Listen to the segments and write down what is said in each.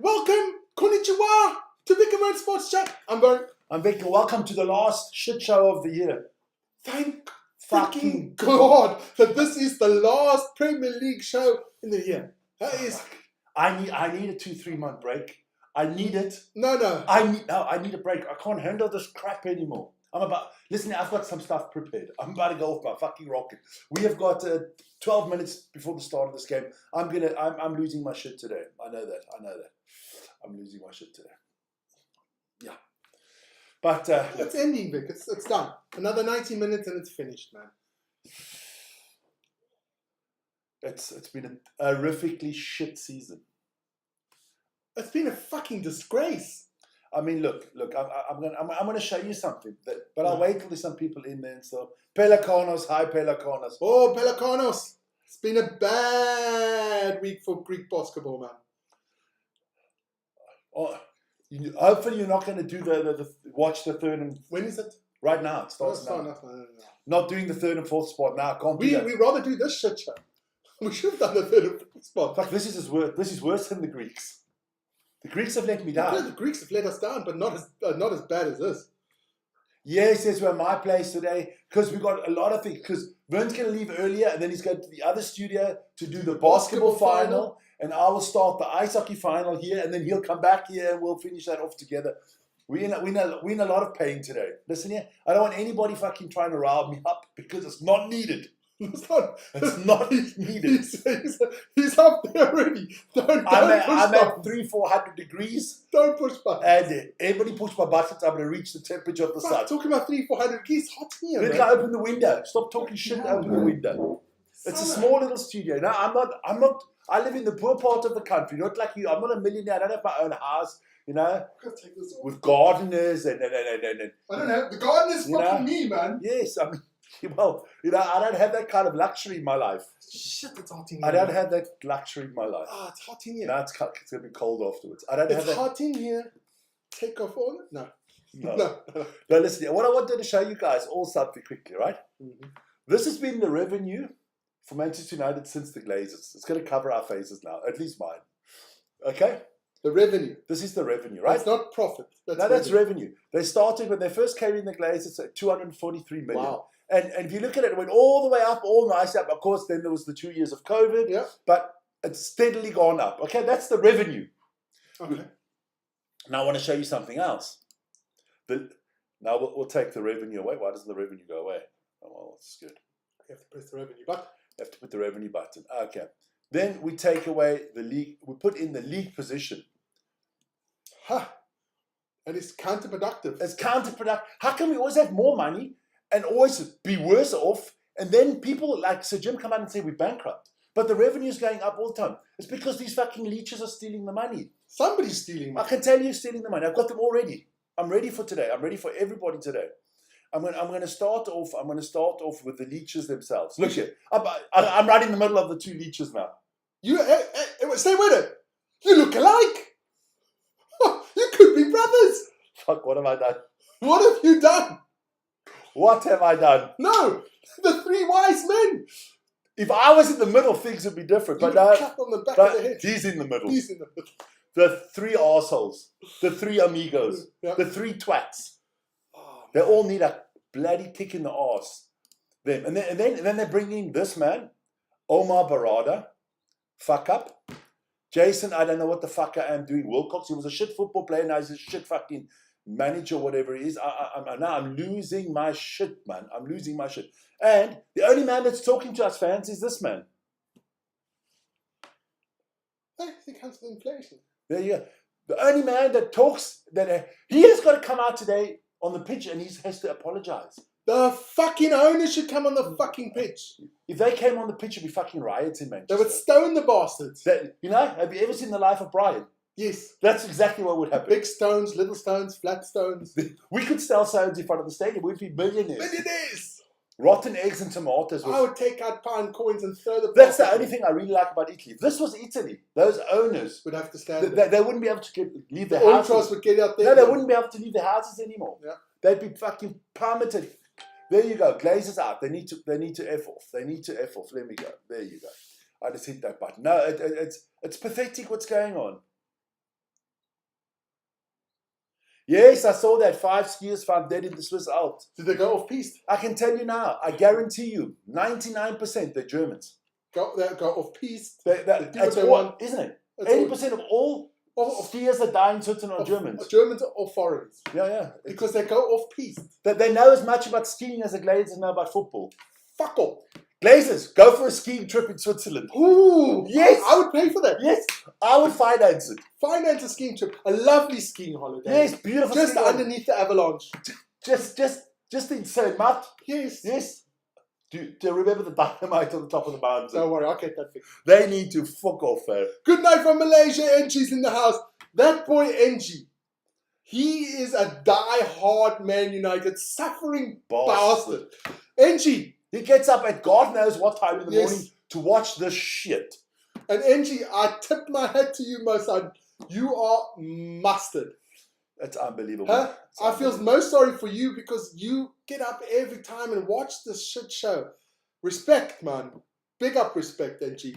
Welcome, konnichiwa, to Vic and Ryan Sports Chat. I'm Vic, welcome to the last shit show of the year. Thank fucking God that this is the last Premier League show in the year. That is... I need a 2-3 month break. I need it. No. I need a break. I can't handle this crap anymore. Listen, I've got some stuff prepared. I'm about to go off my fucking rocket. We have got 12 minutes before the start of this game. I'm losing my shit today. I know that. I'm losing my shit today. Yeah. But it's ending, Vic. It's done. Another 90 minutes and it's finished, man. It's been a horrifically shit season. It's been a fucking disgrace. I mean, look. I'm gonna show you something. But I'll wait till there's some people in there and stuff. Pelicanos, hi Pelicanos. Oh, Pelicanos! It's been a bad week for Greek basketball, man. Oh, hopefully you're not going to do the watch the third and... When is it? Right now. It starts now. No. Not doing the third and fourth spot now. Can't do that. We rather do this shit show. We should have done the third and fourth spot. In fact, this is worse than the Greeks. The Greeks have let me down. Yeah, the Greeks have let us down, but not as bad as this. Yes, we're at my place today because we got a lot of things. Because Vern's going to leave earlier and then he's going to the other studio to do the basketball final. And I will start the ice hockey final here, and then he'll come back here and we'll finish that off together. We're in a lot of pain today. Listen here, I don't want anybody fucking trying to rile me up because it's not needed. It's not needed. He's up there already. I'm at 300-400 degrees. Don't push buttons. And everybody push my buttons, I'm going to reach the temperature of the sun. Talking about 300-400 degrees, hot here. Then I open the window. Stop talking shit. Open the window. It's a small little studio. No, I'm not. I live in the poor part of the country, not like you. I'm not a millionaire. I don't have my own house, with gardeners and. I don't know. The gardener's fucking me, man. Yes, I don't have that kind of luxury in my life. Shit, it's hot in here. I don't have that luxury in my life. It's hot in here. No, it's going to be cold afterwards. It's hot in here. Take off all it? No. No, listen, what I wanted to show you guys all something quickly, right? Mm-hmm. This has been the revenue for Manchester United since the Glazers. It's going to cover our faces now, at least mine. Okay? The revenue. This is the revenue, right? It's not profit. That's revenue. They started, when they first came in the Glazers, at 243 million. Wow. And if you look at it, it went all the way up, all nice up. Of course, then there was the 2 years of COVID. Yeah. But it's steadily gone up. Okay? That's the revenue. Okay. Now I want to show you something else. Now we'll take the revenue away. Why doesn't the revenue go away? Oh, well, it's good. You have to press the revenue button. You have to put the revenue button. Okay. Then we take away the league. We put in the league position. And it's counterproductive. It's counterproductive. How can we always have more money and always be worse off? And then people like Sir Jim come out and say we're bankrupt. But the revenue is going up all the time. It's because these fucking leeches are stealing the money. Somebody's stealing money. I can tell you stealing the money. I've got them already. I'm ready for today. I'm ready for everybody today. I'm going to start off with the leeches themselves. Look here. I'm right in the middle of the two leeches now. Stay with it. You look alike. You could be brothers. Fuck, what have I done? What have you done? What have I done? No, the three wise men. If I was in the middle, things would be different. But no, clap on the back of the head. He's in the middle. The three arseholes. The three amigos. Yeah. The three twats. They all need a bloody kick in the arse. And then they bring in this man, Omar Barada, fuck up. Jason, I don't know what the fuck I am doing. Wilcox, he was a shit football player, now he's a shit fucking manager, whatever he is. I'm losing my shit, man. I'm losing my shit. And the only man that's talking to us fans is this man. He comes with inflation. There you go. The only man that talks, he has got to come out today on the pitch and he has to apologize. The fucking owner should come on the fucking pitch. If they came on the pitch, it'd be fucking riots in Manchester. They would stone the bastards. Have you ever seen The Life of Brian? Yes. That's exactly what would happen. Big stones, little stones, flat stones. We could sell stones in front of the stadium. We'd be millionaires. Millionaires! Rotten eggs and tomatoes. I would take out pound coins and throw the... That's the only thing I really like about Italy. If this was Italy, those owners would have to stand they wouldn't be able to leave their houses. Ultras would get out there. No, they wouldn't be able to leave their houses anymore. Yeah. They'd be fucking plummeted. There you go. Glazers out. They need to F off. They need to F off. Let me go. There you go. I just hit that button. No, it's pathetic what's going on. Yes, I saw that 5 skiers found dead in the Swiss Alps. Did they go off piste? I can tell you now, I guarantee you, 99% they're Germans. Go off piste. That's all, isn't it? 80% of all skiers that die in Switzerland are Germans. Germans or foreigners. Yeah. Because they go off piste. They know as much about skiing as the Glazers know about football. Fuck off. Glazers, go for a skiing trip in Switzerland. Ooh, yes. I would pay for that. Yes, I would finance it. Finance a skiing trip. A lovely skiing holiday. Yes, beautiful. Just underneath the avalanche. Just in Saint-Mat. Yes. Do you remember the dynamite on the top of the mountain? Don't worry, I'll get that fixed. They need to fuck off, man. Good night from Malaysia. NG's in the house. That boy NG, he is a die-hard Man United suffering bastard. NG. He gets up at God knows what time in the morning to watch this shit. And NG, I tip my hat to you, my son. You are mustard. That's unbelievable. Huh? I feel most sorry for you because you get up every time and watch this shit show. Respect, man. Big up respect, NG.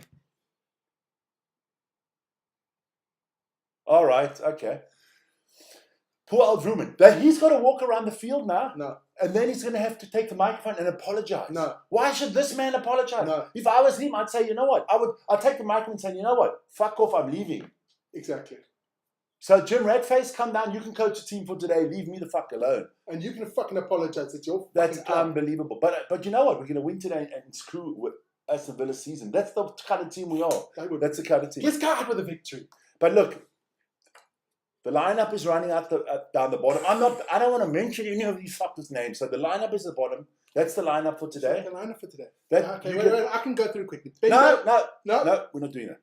All right, okay. Poor old Ruben. He's got to walk around the field now. No. And then he's going to have to take the microphone and apologize. No. Why should this man apologize? No. If I was him, I'd say, you know what? I'd take the microphone and say, you know what? Fuck off, I'm leaving. Exactly. So, Jim Ratface, come down. You can coach a team for today. Leave me the fuck alone. And you can fucking apologize. It's your That's fucking club. unbelievable. But you know what? We're going to win today and screw with Aston Villa season. That's the kind of team we are. That's the kind of team. Let's go out with a victory. But look, the lineup is running out down the bottom. I don't want to mention any of these fuckers' names. So the lineup is at the bottom. That's the lineup for today. The lineup for today. Okay, wait. I can go through quickly. No, we're not doing that.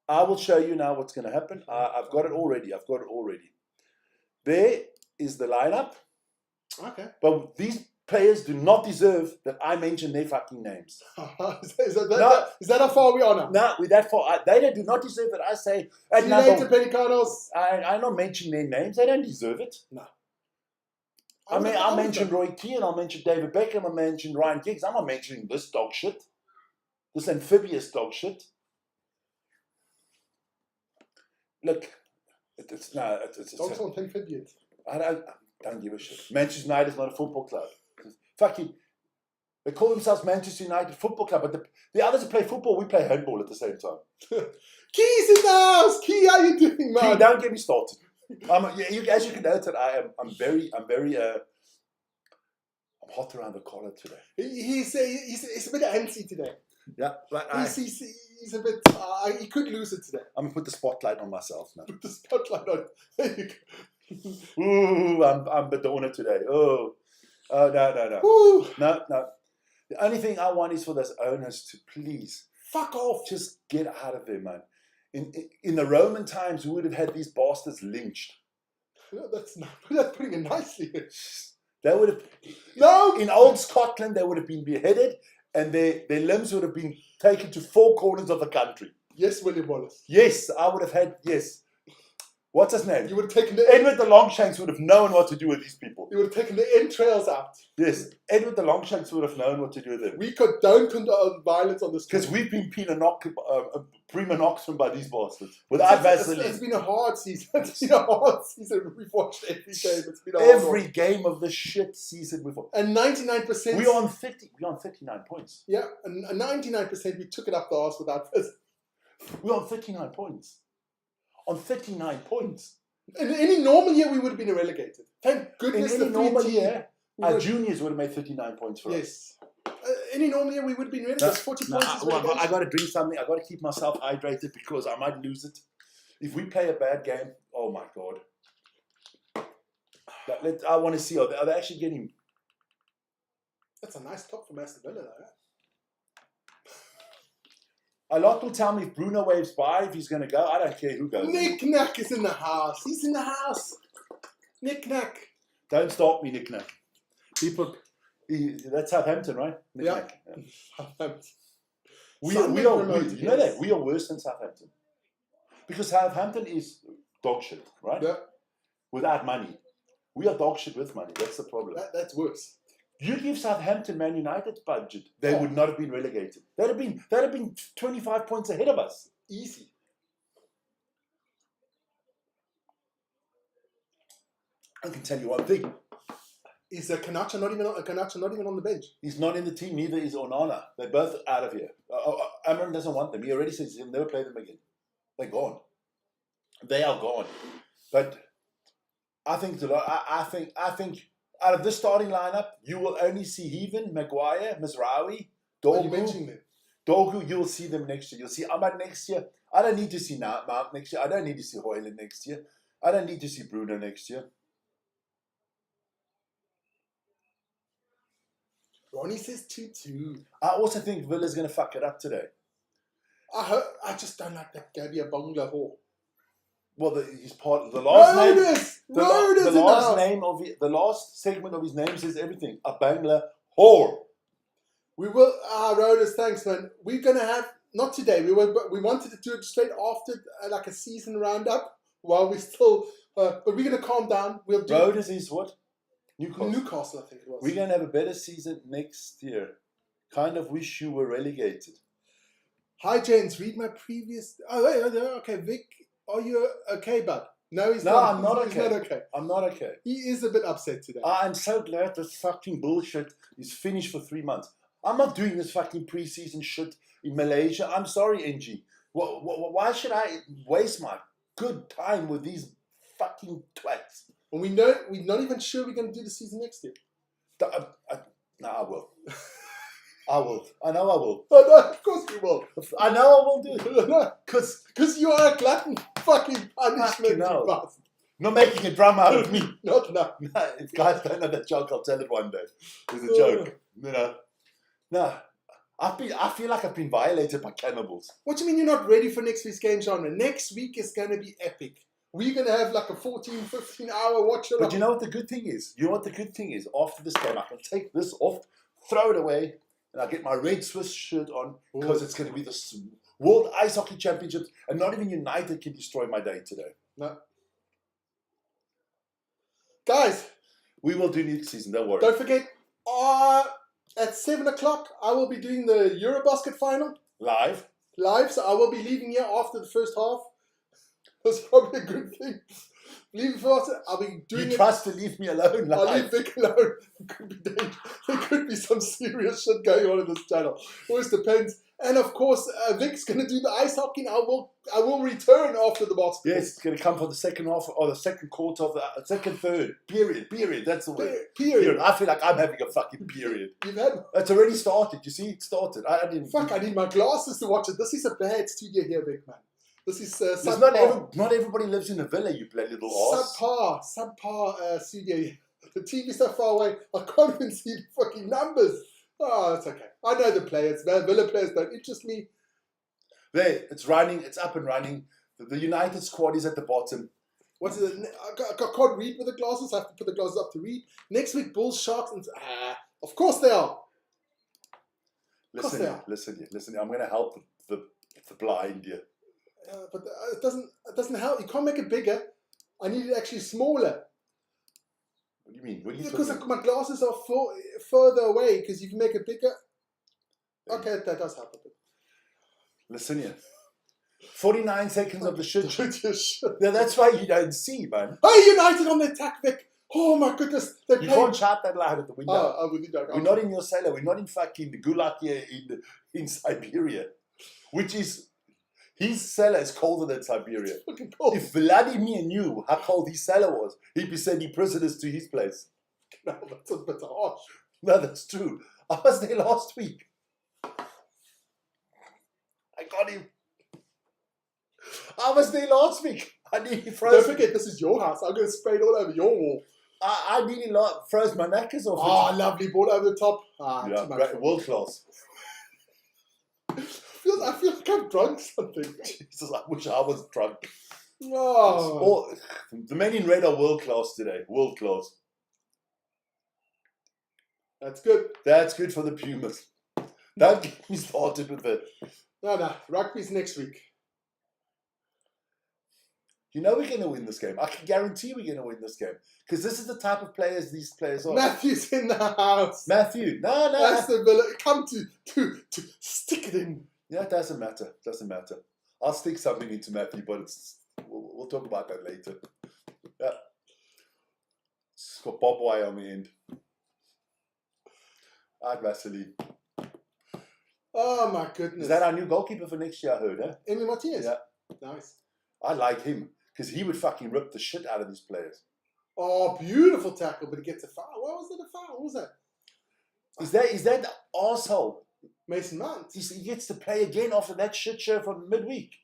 I will show you now what's going to happen. I've got it already. There is the lineup. Okay. But these players do not deserve that I mention their fucking names. Is that how far we are now? No, we're that far. They do not deserve that I say. See you later, Pelicanos. I'm not mentioning their names. They don't deserve it. No. I'll mention Roy Keane. I'll mention David Beckham. I'll mention Ryan Giggs. I'm not mentioning this dog shit. This amphibious dog shit. Look, it's dogs aren't amphibians. I don't give a shit. Manchester United is not a football club. Fuck you. They call themselves Manchester United Football Club, but the others who play football, we play handball at the same time. Key's in the house. Key, how you doing, man? Key, don't get me started. As you can notice, I'm hot around the collar today. He's a bit antsy today. Yeah, but he's a bit. He could lose it today. I'm gonna put the spotlight on myself now. Put the spotlight on. There you go. Ooh, I'm Madonna today. Oh, no. Woo. No. The only thing I want is for those owners to please fuck off. Just get out of there, man. In the Roman times, we would have had these bastards lynched. That's putting it nicely. They would have. In old Scotland, they would have been beheaded, and their limbs would have been taken to 4 corners of the country. Yes, William Wallace. Yes, I would have had. Yes. What's his name? You would have taken Edward the Longshanks would have known what to do with these people. You would have taken the entrails out. Yes, Edward the Longshanks would have known what to do with them. We don't condone violence on the street. Because we've been prima noctum by these bastards. Without Vaseline. It's been a hard season. We've watched every game. It's been every game of the shit season we've watched. And 99%. We're on 39 points. Yeah, and 99% we took it up the arse without Vaseline. We're on 39 points. On 39 points. In any normal year, we would have been relegated. Thank goodness. In any normal year, our juniors would have made 39 points for us. Yes. Any normal year, we would have been relegated. 40 points. I got to drink something. I got to keep myself hydrated because I might lose it. If we play a bad game, oh my God. I want to see, are they actually getting... That's a nice top from Aston Villa, though. A lot will tell me if Bruno waves by, if he's going to go. I don't care who goes. Nick Nack is in the house. He's in the house. Nick Nack. Don't stop me, Nick Nack. That's Southampton, right? Nick Nack. We are worse than Southampton. Because Southampton is dog shit, right? Yeah. Without money. We are dog shit with money. That's the problem. That's worse. You give Southampton Man United's budget, they would not have been relegated. They'd have been 25 points ahead of us. Easy. I can tell you one thing. Is Kanacha not even on the bench? He's not in the team, neither is Onana. They're both out of here. Amram doesn't want them. He already says he'll never play them again. They're gone. They are gone. But I think out of this starting lineup, you will only see Heaven, Maguire, Mazraoui, Are you mentioning them? Dogu. You will see them next year. You'll see Ahmad next year. I don't need to see Mount next year. I don't need to see Hoyland next year. I don't need to see Bruno next year. Ronnie says 2-2. I also think Villa's going to fuck it up today. I just don't like that Gabby Abongla Hall. Well, he's part of the last name. The last segment of his name says everything. Abongla Hall. We will. Rodus, thanks, man. We're gonna have not today. We wanted to do it straight after like a season roundup while we still. But we're gonna calm down. We'll do. Rodus is what? Newcastle, I think it was. We're going to have a better season next year. Kind of wish you were relegated. Hi, James. Read my previous... Oh, wait. Okay, Vic. Are you okay, bud? No, he's not. No, I'm not okay. He's not okay. I'm not okay. He is a bit upset today. I'm so glad this fucking bullshit is finished for 3 months. I'm not doing this fucking preseason shit in Malaysia. I'm sorry, NG. Why should I waste my good time with these fucking twats? And we're not even sure we're going to do the season next year. No, I will. I will. I know I will. Oh, no, of course you will. I know I will do it. Because you are a glutton fucking punishment. No. Not making a drama out of me. Not now. No, if guys don't know that joke, I'll tell it one day. It's a joke. No. I feel like I've been violated by cannibals. What do you mean you're not ready for next week's game, genre? Next week is going to be epic. We're going to have like a 14, 15 hour watch along. But you know what the good thing is? After this game, I can take this off, throw it away, and I get my red Swiss shirt on because it's going to be the World Ice Hockey Championships, and not even United can destroy my day today. No. Guys. We will do next season, don't worry. Don't forget, at 7 o'clock, I will be doing the Eurobasket final. Live, so I will be leaving here after the first half. That's probably a good thing. Leave faster. I'll be doing you trust to leave me alone. I'll leave Vic alone. It could be dangerous. There could be some serious shit going on in this channel. Always depends. And of course, Vic's going to do the ice hockey. And I will return after the basketball. Yes, it's going to come for the second half or the second quarter of the second third. Period. That's the word. Period. I feel like I'm having a fucking period. You've had. It's already started. You see, it started. I didn't. Fuck! I need my glasses to watch it. This is a bad studio here, Vic, man. This is not everybody lives in a villa, you bloody little arse. Subpar studio. The TV's so far away, I can't even see the fucking numbers. Oh, it's okay. I know the players. Villa players don't interest me. There, it's running. It's up and running. The United squad is at the bottom. What is it? I can't read with the glasses. I have to put the glasses up to read. Next week, Bulls, Sharks, and of course they are. Listen. I'm going to help the blind here. But it doesn't help. You can't make it bigger. I need it actually smaller. What do you mean? Because my glasses are further away. Because you can make it bigger. Okay, that does help a bit. Listen here. 49 seconds of the shit. Yeah, that's why you don't see, man. Hey, United on the attack, Vic. Oh my goodness. You can't shout that loud at the window. We're not in your cellar. We're not in fucking the gulag here in Siberia. Which is... His cellar is colder than Siberia. If Vladimir knew how cold his cellar was, he'd be sending prisoners to his place. No, that's a bit harsh. No, that's true. I was there last week. I got him. I was there last week. I nearly froze. Don't forget, this is your house. I'm going to spray it all over your wall. I nearly froze my knackers off. Oh, lovely ball over the top. Yeah, great, world class. I feel like I've drunk something. Jesus, I wish I was drunk. Oh. The men in red are world class today. World class. That's good. That's good for the Pumas. Don't get me started with it. No. Rugby's next week. You know we're going to win this game. I can guarantee we're going to win this game. Because this is the type of players these players are. Matthew's in the house. Matthew. No. Aston Villa. Come to stick it in. Yeah, it doesn't matter. I'll stick something into Matthew, but we'll talk about that later. Yeah. got barbed wire on the end. I'd Vaseline. Oh my goodness. Is that our new goalkeeper for next year, I heard, eh? Emi Martinez? Yeah. Nice. I like him because he would fucking rip the shit out of these players. Oh, beautiful tackle, but he gets a foul. Why was it a foul? What was that? Is that the arsehole? Mason Mount. He gets to play again after that shit show from midweek.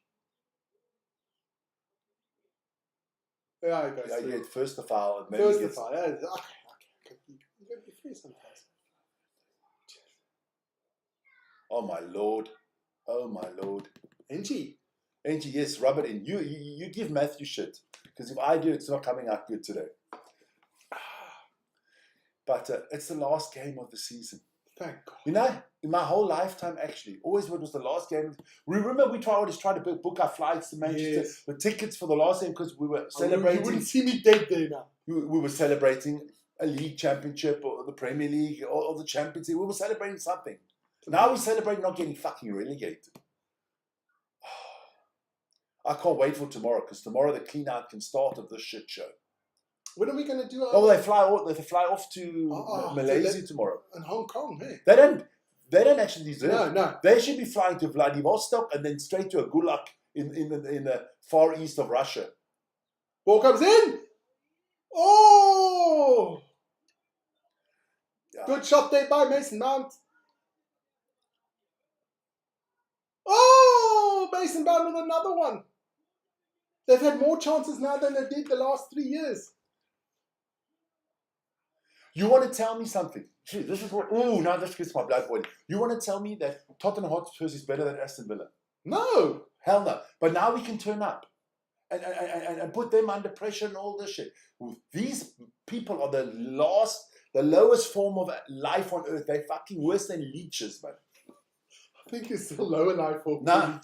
Yeah, he goes Yeah, through. first the foul. And then First he the gets, foul. Yeah, you got to be free sometimes. oh my lord. Oh my lord. Angie, yes, rub it in. You give Matthew shit. Because if I do, it's not coming out good today. But it's the last game of the season. thank God. You know, in my whole lifetime, actually, always when it was the last game. Remember, we always tried to book our flights to Manchester, Yes. the tickets for the last game because we were You celebrating. wouldn't see me dead there now. We were celebrating a league championship or the Premier League or the Champions League. We were celebrating something. Now we celebrate not getting fucking relegated. I can't wait for tomorrow because tomorrow the clean out can start of this shit show. When are we going to do our... Oh, they fly off to Malaysia tomorrow. And Hong Kong, hey? They don't actually deserve. No. They should be flying to Vladivostok and then straight to a gulag in the far east of Russia. Ball comes in. Oh! Yeah. Good shot there by Mason Mount. Oh! Mason Mount with another one. They've had more chances now than they did the last 3 years. You want to tell me something? Gee, this is what... Ooh, now this gets my blood boiling. You want to tell me that Tottenham Hotspur is better than Aston Villa? No. Hell no. But now we can turn up and put them under pressure and all this shit. These people are the lowest form of life on earth. They're fucking worse than leeches, man. I think it's still lower life for No.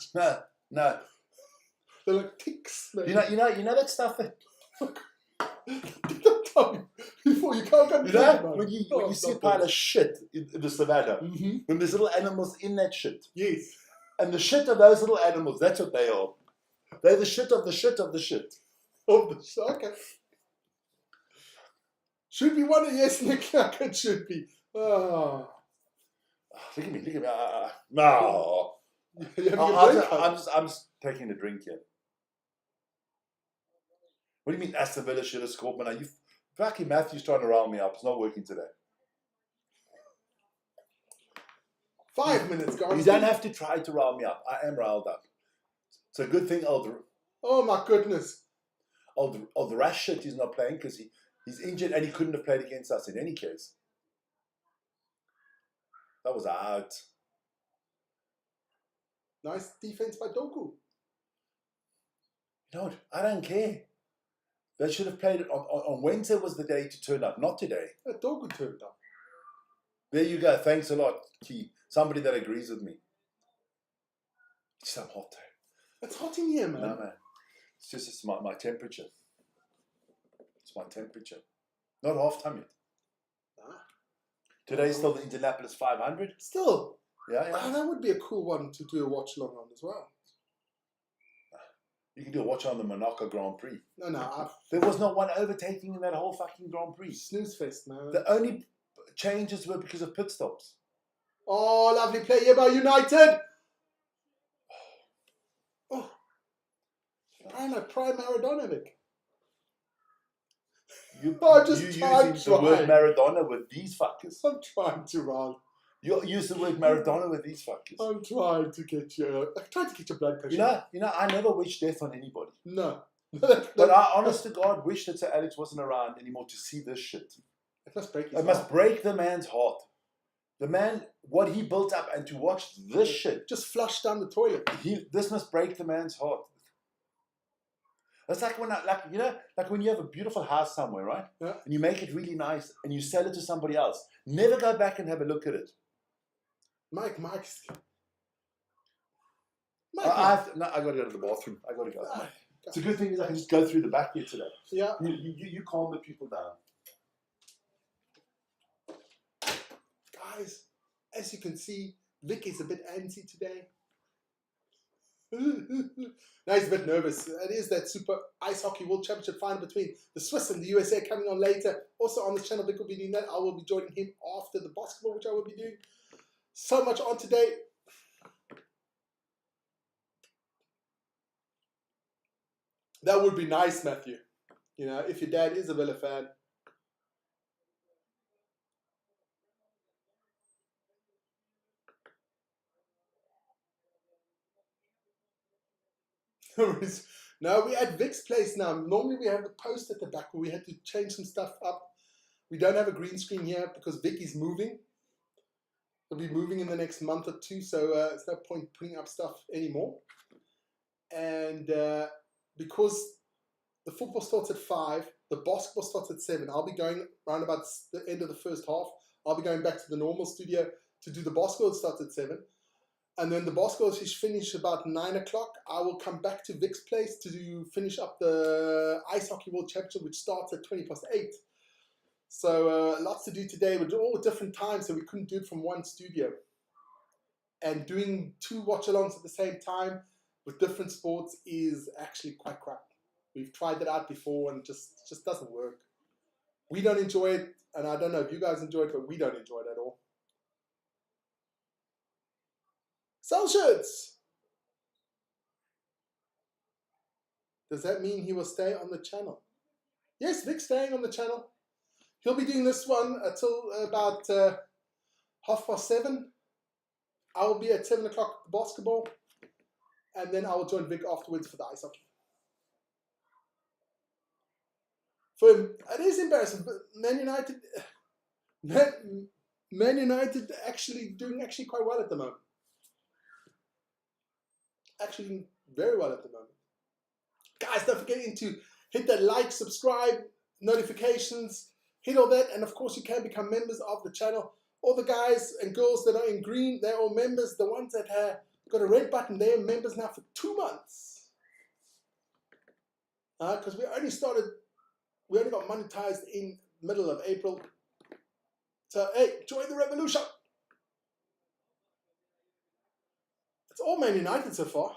They're like ticks, man. You know that stuff that... Before you can't come You know, when you see a pile of shit in the savannah, when there's little animals in that shit. Yes. And the shit of those little animals, that's what they are. They're the shit of the shit of the shit. Okay. Should be one of yes, Nick. It should be. Oh. Look at me. No. I'm just taking a drink here. What do you mean Aston Villa should have scored, man? Are you fucking Matthew's trying to round me up? It's not working today. 5 minutes, guys. You don't have to try to round me up. I am riled up. It's a good thing Oh my goodness. the rash shit he's not playing because he's injured and he couldn't have played against us in any case. That was out. Nice defense by Doku. You know what? I don't care. They should have played it on Wednesday was the day to turn up, not today. Doku turned up. There you go. Thanks a lot, Key. Somebody that agrees with me. It's so hot though. It's hot in here, man. No, man. It's my temperature. It's my temperature. Not half time yet. Today's still the Indianapolis 500. Still. Yeah. That would be a cool one to do a watch along on as well. You can do a watch on the Monaco Grand Prix. No. There was not one overtaking in that whole fucking Grand Prix. Snooze fest, man. The only changes were because of pit stops. Oh, lovely play here by United. Oh. Prime Maradonovic. I'm just using the word Maradona with these fuckers. I'm trying to run. You use the word Maradona with these fuckers. I'm trying to get your blood pressure. You know, I never wish death on anybody. No. But I, honest to God, wish that Sir Alex wasn't around anymore to see this shit. It must break his heart. It must break the man's heart. The man, what he built up, and to watch this shit. Just flush down the toilet. This must break the man's heart. It's like when you have a beautiful house somewhere, right? Yeah. And you make it really nice and you sell it to somebody else. Never go back and have a look at it. Mike. I got to go to the bathroom. I got to go. It's a good thing is I can just go through the back here today. Yeah. You calm the people down. Guys, as you can see, Vic is a bit antsy today. Now he's a bit nervous. It is that Super Ice Hockey World Championship final between the Swiss and the USA coming on later. Also on the channel, Vic will be doing that. I will be joining him after the basketball, which I will be doing. So much on today. That would be nice, Matthew. You know, if your dad is a Villa fan. No, we're at Vic's place now. Normally we have the post at the back where we had to change some stuff up. We don't have a green screen here because Vic is moving. He'll be moving in the next month or two, so it's no point putting up stuff anymore. And because the football starts at 5, the basketball starts at 7. I'll be going around about the end of the first half. I'll be going back to the normal studio to do the basketball. It starts at 7. And then the basketball is finished about 9 o'clock. I will come back to Vic's place to finish up the Ice Hockey World Championship, which starts at 8:20. So lots to do today. We're all at different times, so we couldn't do it from one studio. And doing 2 watch-alongs at the same time with different sports is actually quite crap. We've tried that out before and it just doesn't work. We don't enjoy it, and I don't know if you guys enjoy it, but we don't enjoy it at all. Sell shirts! Does that mean he will stay on the channel? Yes, Vic's staying on the channel. He'll be doing this one until about 7:30. I will be at 7 o'clock at the basketball, and then I will join Vic afterwards for the ice hockey. For him, it is embarrassing, but Man United actually doing quite well at the moment. Actually doing very well at the moment. Guys, don't forget to hit that like, subscribe, notifications, hit all that, and of course you can become members of the channel. All the guys and girls that are in green, they're all members. The ones that have got a red button, they're members now for 2 months. Because we only got monetized in middle of April. So hey, join the revolution. It's all Man United so far.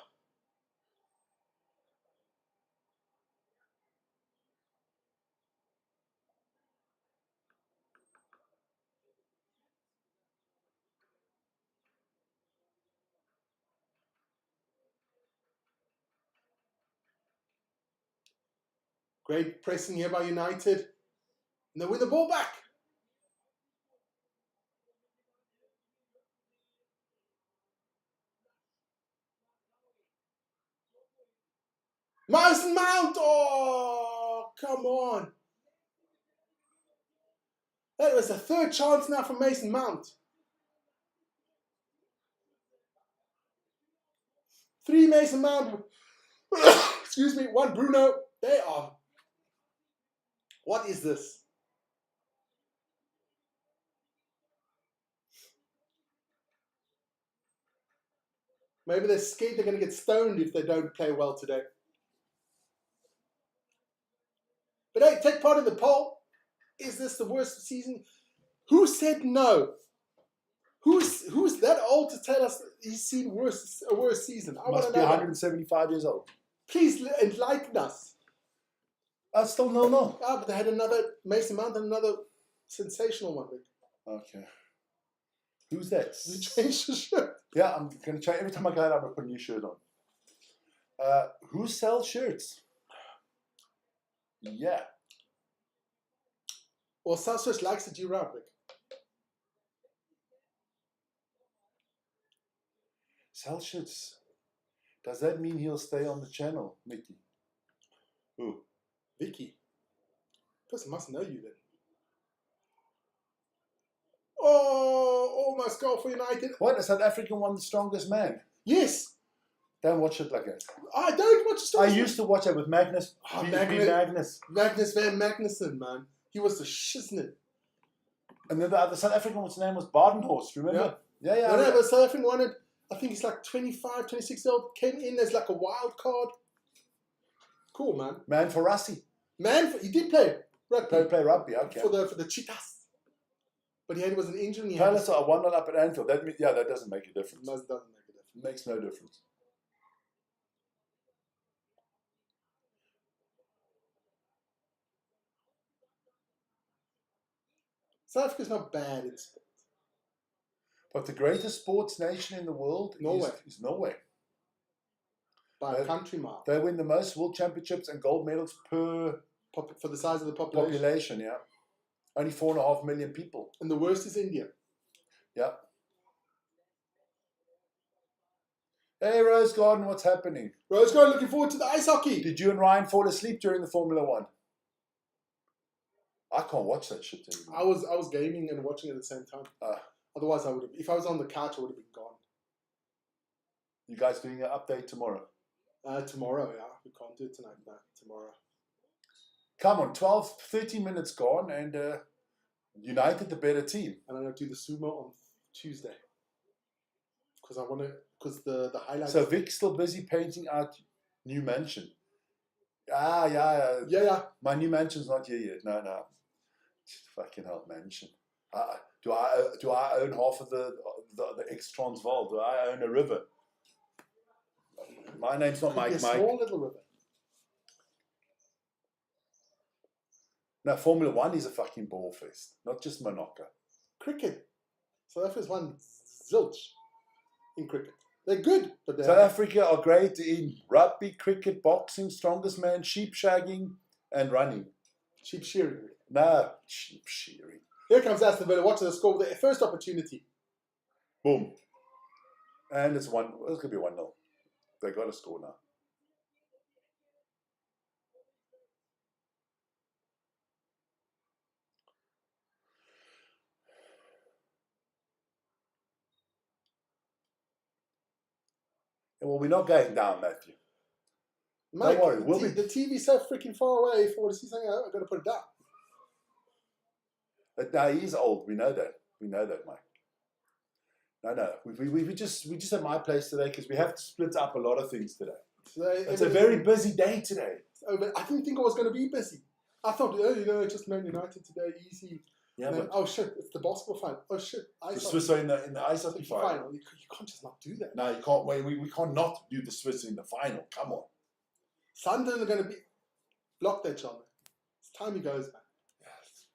Great pressing here by United. And they win the ball back. Mason Mount! Oh, come on. That was a 3rd chance now for Mason Mount. 3 Mason Mount. Excuse me, 1 Bruno. They are. What is this? Maybe they're scared they're going to get stoned if they don't play well today. But hey, take part in the poll. Is this the worst season? Who said no? Who's that old to tell us he's seen a worse season? I Must want be to know. 175 years old. Please enlighten us. I still no. Ah, but they had another Mason Mount and another sensational one. Okay. Who's that? You changed the shirt. Yeah, I'm going to try. Every time I go out, I'm going to put a new shirt on. Who sells shirts? Yeah. Well, Southwest likes the G-Round, Vic. Sell shirts. Does that mean he'll stay on the channel, Mickey? Who? Vicky. Person must know you then. Oh, almost goal for United. What? A South African one, the strongest man? Yes. Don't watch it like that. I don't watch the I used to watch it with Magnus. Oh, Magnus. Magnus Van Magnussen, man. He was the shiznit. And then the other South African, what's name was Badenhorst, remember? Yeah. No, but South African wanted, I think he's like 25, 26 years old, came in as like a wild card. Cool, man. Man for Rassie. He did play rugby. Play rugby, okay. For the Cheetahs. But he was an injury. Palace are 1-0 up at Anfield. That doesn't make a difference. Doesn't make a difference. It makes no difference. South Africa's not bad in sport. But the greatest sports nation in the world is Norway. By a country mile. They win the most world championships and gold medals per for the size of the population. Yeah. Only 4.5 million people. And the worst is India. Yeah. Hey, Rose Garden, what's happening? Rose Garden, looking forward to the ice hockey. Did you and Ryan fall asleep during the Formula One? I can't watch that shit anymore. I was gaming and watching at the same time. Otherwise, I would have. If I was on the couch, I would have been gone. You guys doing an update tomorrow? Tomorrow, yeah. We can't do it tonight. No, tomorrow. Come on, 13 minutes gone, and United the better team. And I'm going to do the sumo on Tuesday. Because I want to. Because the highlights. So Vic's still busy painting out new mansion. Yeah. My new mansion's not here yet. No. Fucking hell, mansion. Do I own half of the ex-Transvaal? Do I own a river? My name's not Mike. A small little river. No, Formula One is a fucking ball fest. Not just Monaco. Cricket. South Africa's won zilch in cricket. They're good, but South Africa are great in rugby, cricket, boxing, strongest man, sheep shagging, and running. Sheep shearing. No, sheep shearing. Here comes Aston Villa watching the score with their first opportunity. Boom. And it's going to be 1-0. They got to score now. Well, we're not going down, Matthew. Mike, don't worry. The TV's so freaking far away. If I want to see something, I've got to put it down. But no, he's old. We know that. Mike. No. We just at my place today because we have to split up a lot of things today. It's a very busy day today. I didn't think I was going to be busy. I thought, just Man United today, easy. Yeah, then, oh shit, it's the basketball final. Oh shit, the Swiss are in the ice hockey final. You can't just not do that. No, you can't. We can't not do the Swiss in the final. Come on. Sunderland are going to be block that shot, man. It's time he goes, man. Yes.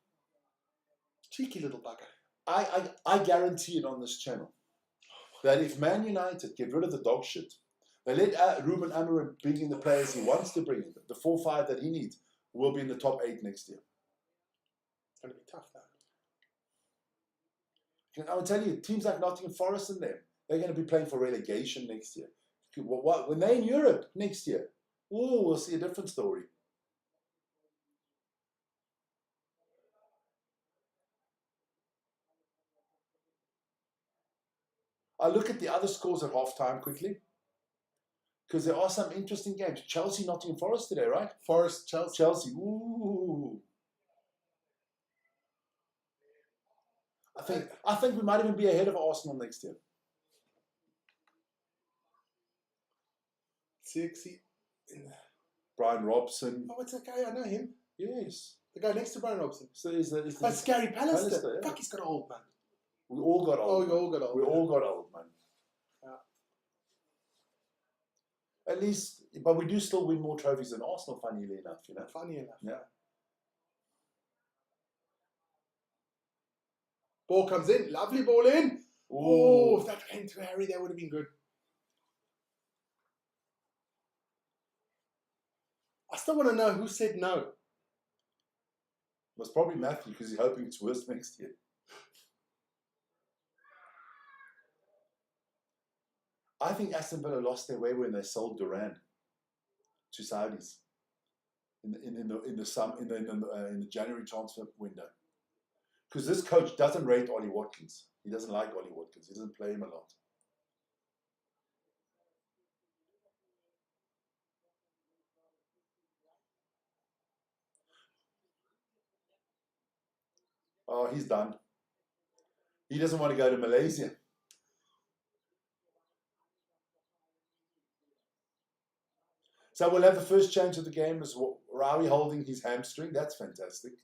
Cheeky little bugger. I guarantee it on this channel that if Man United get rid of the dog shit, they let Ruben Amorim bring in the players he wants to bring in, the 4-5 that he needs, will be in the top 8 next year. It's going to be tough, though. I will tell you, teams like Nottingham Forest and them, they're going to be playing for relegation next year. When they're in Europe next year, we'll see a different story. I'll look at the other scores at halftime quickly. Because there are some interesting games. Chelsea, Nottingham Forest today, right? Forest, Chelsea. Chelsea, ooh. I think we might even be ahead of Arsenal next year. Sexy. Brian Robson. Oh, it's that guy. I know him. Yes. The guy next to Brian Robson. So is that's Gary Pallister. Yeah. Fuck, he's got old, man. We all got old. Oh, we all got old. We all got old, man. Yeah. At least, but we do still win more trophies than Arsenal, funnily enough, Funny enough. Yeah. Ball comes in. Lovely ball in. Oh, if that came to Harry, that would have been good. I still want to know who said no. It was probably Matthew because he's hoping it's worse next year. I think Aston Villa lost their way when they sold Duran to Saudis in the January transfer window. Because this coach doesn't rate Ollie Watkins. He doesn't like Ollie Watkins. He doesn't play him a lot. Oh, he's done. He doesn't want to go to Malaysia. So we'll have the first change of the game as Rawi holding his hamstring. That's fantastic.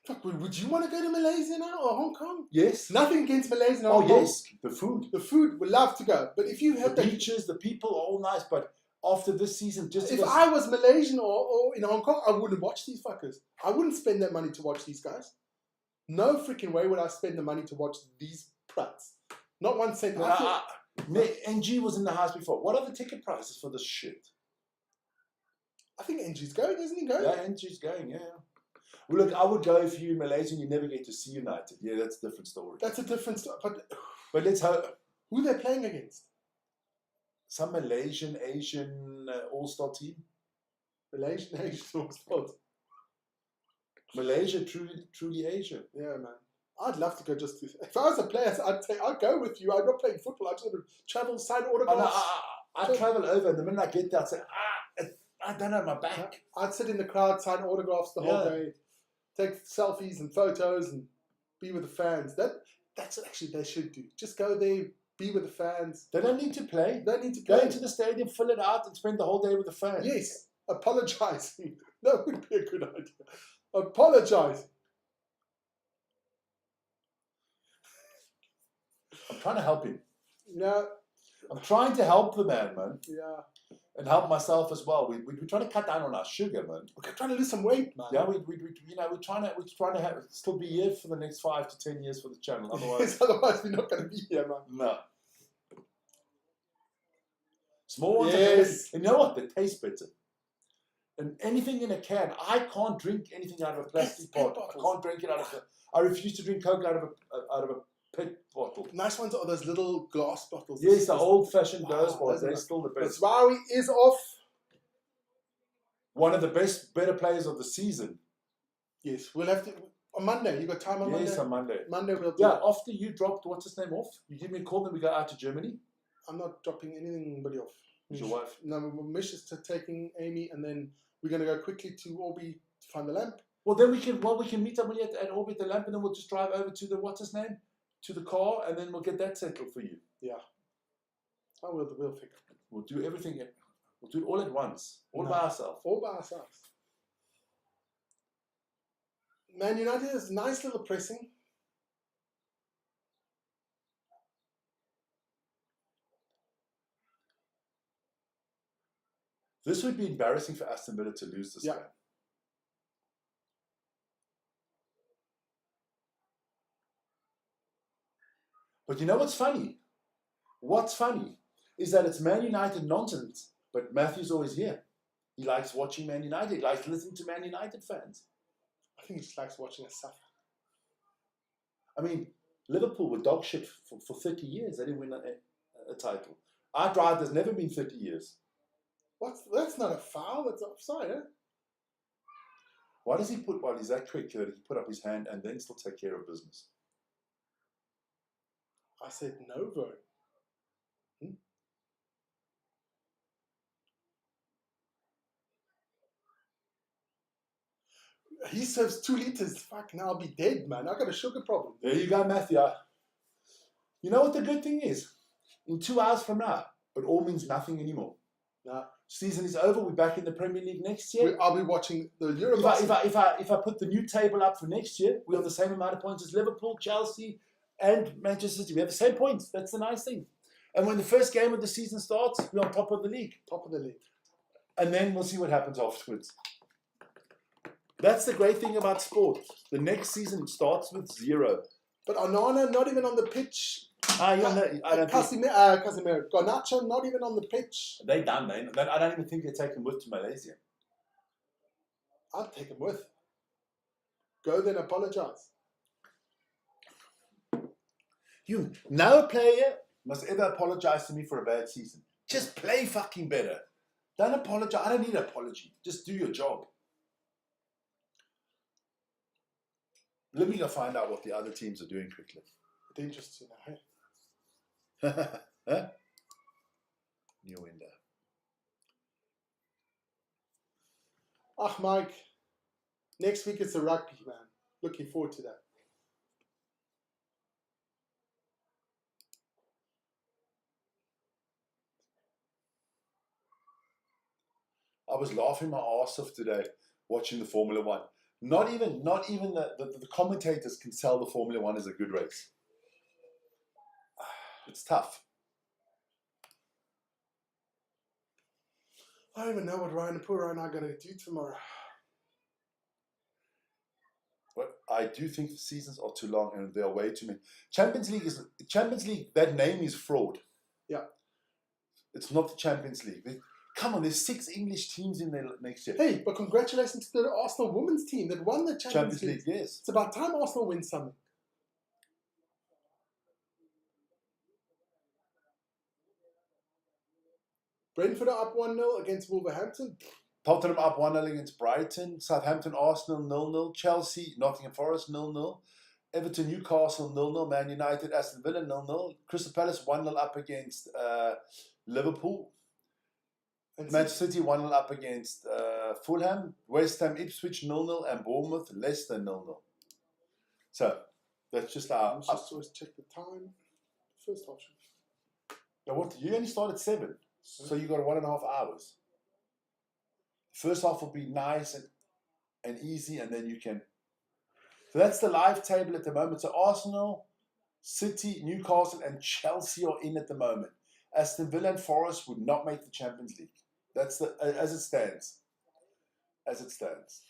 Fuck, would you want to go to Malaysia now or Hong Kong? Yes. Nothing against Malaysia. Oh, yes. The food. The food, we'd love to go. But if you have the beaches, the people are all nice, but after this season. Just if I was Malaysian or in Hong Kong, I wouldn't watch these fuckers. I wouldn't spend that money to watch these guys. No freaking way would I spend the money to watch these prats. Not 1 cent. NG was in the house before. What are the ticket prices for this shit? I think NG's going, isn't he going? Yeah, NG's going, yeah. Well, look, I would go if you're Malaysian, you never get to see United. Yeah, that's a different story. That's a different story. But let's hope. Who they're playing against? Some Malaysian, Asian all-star team. Malaysian, Asian all-stars. Malaysia, truly Asia. Yeah, man. I'd love to go just to... If I was a player, I'd go with you. I'm not playing football. I just want to travel, sign autographs. I travel over, and the minute I get there, I'd say, I don't know my back. I'd sit in the crowd, sign autographs the whole day, take selfies and photos, and be with the fans. That's what actually they should do. Just go there, be with the fans. They don't need to play. They don't need to play. Go into the stadium, fill it out, and spend the whole day with the fans. Yes, apologising. That would be a good idea. Apologise. I'm trying to help him. Yeah. I'm trying to help the man. Yeah. And help myself as well. We're trying to cut down on our sugar, man. We're trying to lose some weight, man. Yeah, we're trying to have still be here for the next 5 to 10 years for the channel. Otherwise, we're not going to be here, man. No. Small ones. Yes. And you know what? They taste better. And anything in a can, I can't drink anything out of a plastic bottle. I can't drink it out of I refuse to drink Coke out of a PET bottle. Nice ones are those little glass bottles. Yes, the old-fashioned those ones. They're still the best. Zwawi is off. One of the better players of the season. Yes, we'll have to... On Monday, you got time on Monday? Yes, on Monday. Monday we'll do Yeah, after you dropped, what's his name, off? You give me a call, then we go out to Germany. I'm not dropping anybody off. Is your wife? No, Mish is taking Amy, and then we're going to go quickly to Orby to find the lamp. Well, then we can meet somebody at Orby at the lamp, and then we'll just drive over to the, what's his name? To the car, and then we'll get that settled for you. Yeah. Oh, we'll fix it. We'll do everything. We'll do it all at once. All by ourselves. All by ourselves. Man United is nice little pressing. This would be embarrassing for Aston Villa to lose this game. But you know what's funny? What's funny is that it's Man United nonsense, but Matthew's always here. He likes watching Man United. He likes listening to Man United fans. I think he just likes watching us suffer. I mean, Liverpool were dog shit for 30 years. They didn't win a title. Our drive has never been 30 years. That's not a foul. That's offside, eh? Why does he put, while he's that quick, that he put up his hand and then still take care of business? I said no, Vern. He serves 2 liters. Fuck, now I'll be dead, man. I got a sugar problem. There you go, Matthew. You know what the good thing is? In 2 hours from now, it all means nothing anymore. Nah. Season is over. We're back in the Premier League next year. I'll be watching the Euro. If I put the new table up for next year, we have the same amount of points as Liverpool, Chelsea, and Manchester City. We have the same points. That's the nice thing. And when the first game of the season starts, we're on top of the league. Top of the league. And then we'll see what happens afterwards. That's the great thing about sport. The next season starts with 0. But Onana not even on the pitch. Casemiro. Garnacho not even on the pitch. They done, man. I don't even think they take him with to Malaysia. I'll take him with. Go then apologise. No player must ever apologise to me for a bad season. Just play fucking better. Don't apologise. I don't need an apology. Just do your job. Let me go find out what the other teams are doing quickly. It's interesting, hey? Huh? New window. Mike. Next week it's a rugby, man. Looking forward to that. I was laughing my ass off today watching the Formula One. Not even the commentators can tell the Formula One is a good race. It's tough. I don't even know what poor Ryan are going to do tomorrow. But I do think the seasons are too long and they are way too many. Champions League. That name is fraud. Yeah. It's not the Champions League. Come on, there's 6 English teams in there next year. Hey, but congratulations to the Arsenal women's team that won the Champions League. Yes. It's about time Arsenal wins something. Brentford are up 1-0 against Wolverhampton. Tottenham up 1-0 against Brighton. Southampton, Arsenal 0-0. Chelsea, Nottingham Forest 0-0. Everton, Newcastle 0-0. Man United, Aston Villa 0-0. Crystal Palace 1-0 up against Liverpool. And Manchester City 1-0 up against Fulham. West Ham, Ipswich 0-0. And Bournemouth, Leicester 0-0. So that's just our. Let's just always check the time. First option. Now what? You only start at 7. So you got 1.5 hours. First half will be nice and easy, and then you can. So that's the live table at the moment. So Arsenal, City, Newcastle, and Chelsea are in at the moment. Aston Villa and Forest would not make the Champions League. That's the as it stands. As it stands.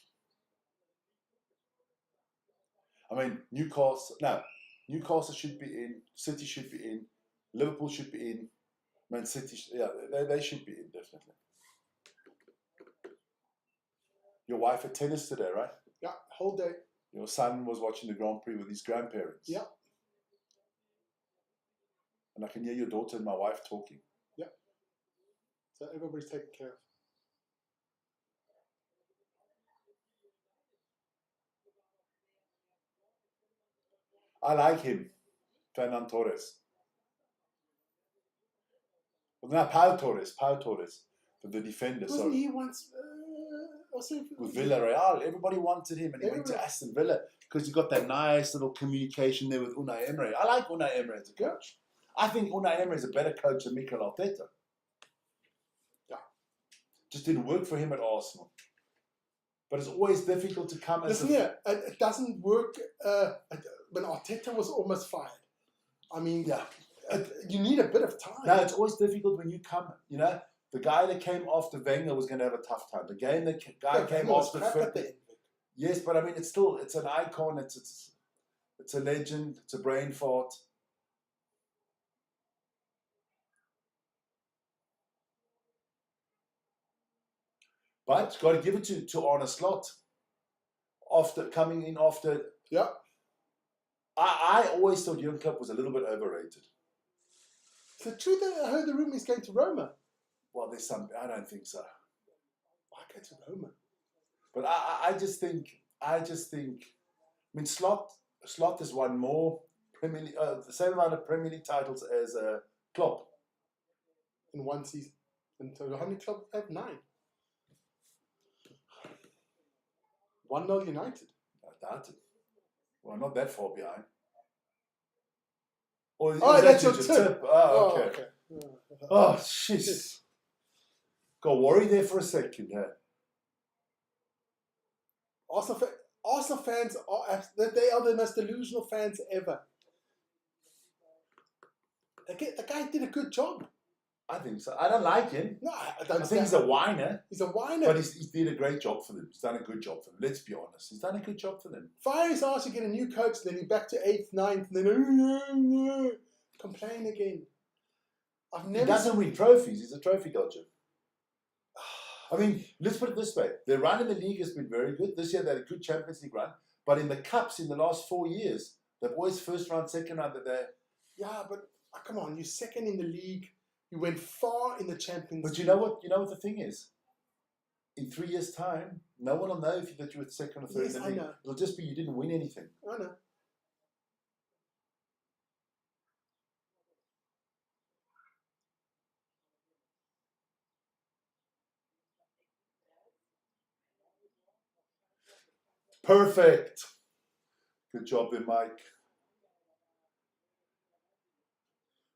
I mean, Newcastle should be in. City should be in. Liverpool should be in. Man City, they should be in, definitely. Your wife at tennis today, right? Yeah, whole day. Your son was watching the Grand Prix with his grandparents. Yeah. And I can hear your daughter and my wife talking. Yeah. So everybody's taken care of. I like him, Fernand Torres. Well, not Pau Torres, the defender. Wasn't he once also with Villarreal? Everybody wanted him, and he went to Aston Villa because he got that nice little communication there with Unai Emery. I like Unai Emery as a coach. I think Unai Emery is a better coach than Mikel Arteta. Yeah, just didn't work for him at Arsenal. But it's always difficult to come as. Listen here, it doesn't work when Arteta was almost fired. I mean, yeah. You need a bit of time. No, it's always difficult when you come. You know, the guy that came after Wenger was going to have a tough time. The guy came after Fred. Yes, but I mean, it's an icon. It's a legend. It's a brain fart. But got to give it to Arne Slot. Coming in after. Yeah. I always thought Jurgen Klopp was a little bit overrated. Is it true that I heard the rumor he's going to Roma? Well, there's some. I don't think so. Why go to Roma? But I just think. I mean, Slot has won more Premier League, the same amount of Premier League titles as Klopp in one season. And so how many clubs have? 9. 1-0 United. I doubt it. Well, not that far behind. Or that's your tip. Oh, okay. Oh, jeez. Got worried there for a second. Yeah. Arsenal fans they are the most delusional fans ever. The guy did a good job. I think so. I don't like him. No, I think he's a whiner. He's a whiner. But he did a great job for them. He's done a good job for them. Let's be honest. He's done a good job for them. Fire his ass, you get a new coach, then he's back to 8th, 9th, and then complain again. He doesn't win trophies. He's a trophy dodger. I mean, let's put it this way. Their run in the league has been very good. This year they had a good Champions League run. But in the Cups in the last 4 years, they've always first round, second round. Yeah, but come on. You're second in the league. You went far in the Champions League. But you know what the thing is? In 3 years' time, no one will know that you were second or third in the league. Know. It'll just be you didn't win anything. I know. Perfect. Good job there, Mike.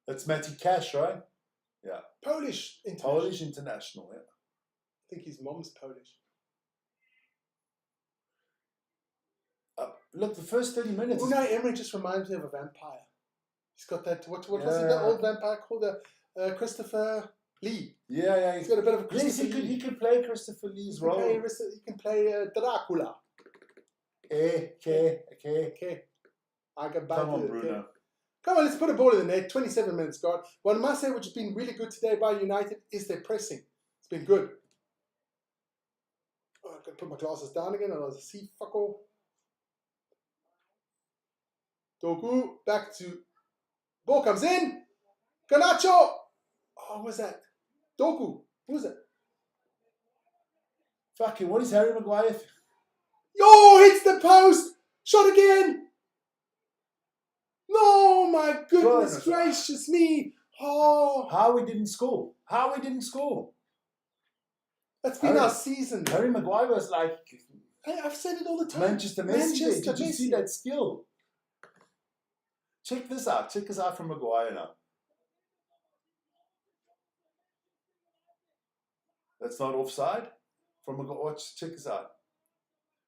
That's Matty Cash, right? Yeah. Polish international, yeah. I think his mom's Polish. Look, the first 30 minutes. Unai Emery just reminds me of a vampire. He's got that. What was it? The old vampire called Christopher. Lee. Yeah. He's got a bit of a Yes, Christopher Lee. he could play Christopher Lee's role. He can play Dracula. Okay. I can Come on, Bruno. Come on, let's put a ball in the net. 27 minutes gone. What I must say, which has been really good today by United, is their pressing. It's been good. Oh, I'm going to put my glasses down again. Otherwise, I see fuck all. Doku, back to... Ball comes in. Garnacho. Oh, what was that? Doku. Who was it? Fucking, what is Harry Maguire? Yo, hits the post. Shot again. No, my goodness gracious me. Oh. How we didn't score. That's been our season. Harry Maguire was like... Hey, I've said it all the time. Manchester Messi. Did you see that skill? Check this out. Check this out from Maguire now. That's not offside. From Maguire. Check this out.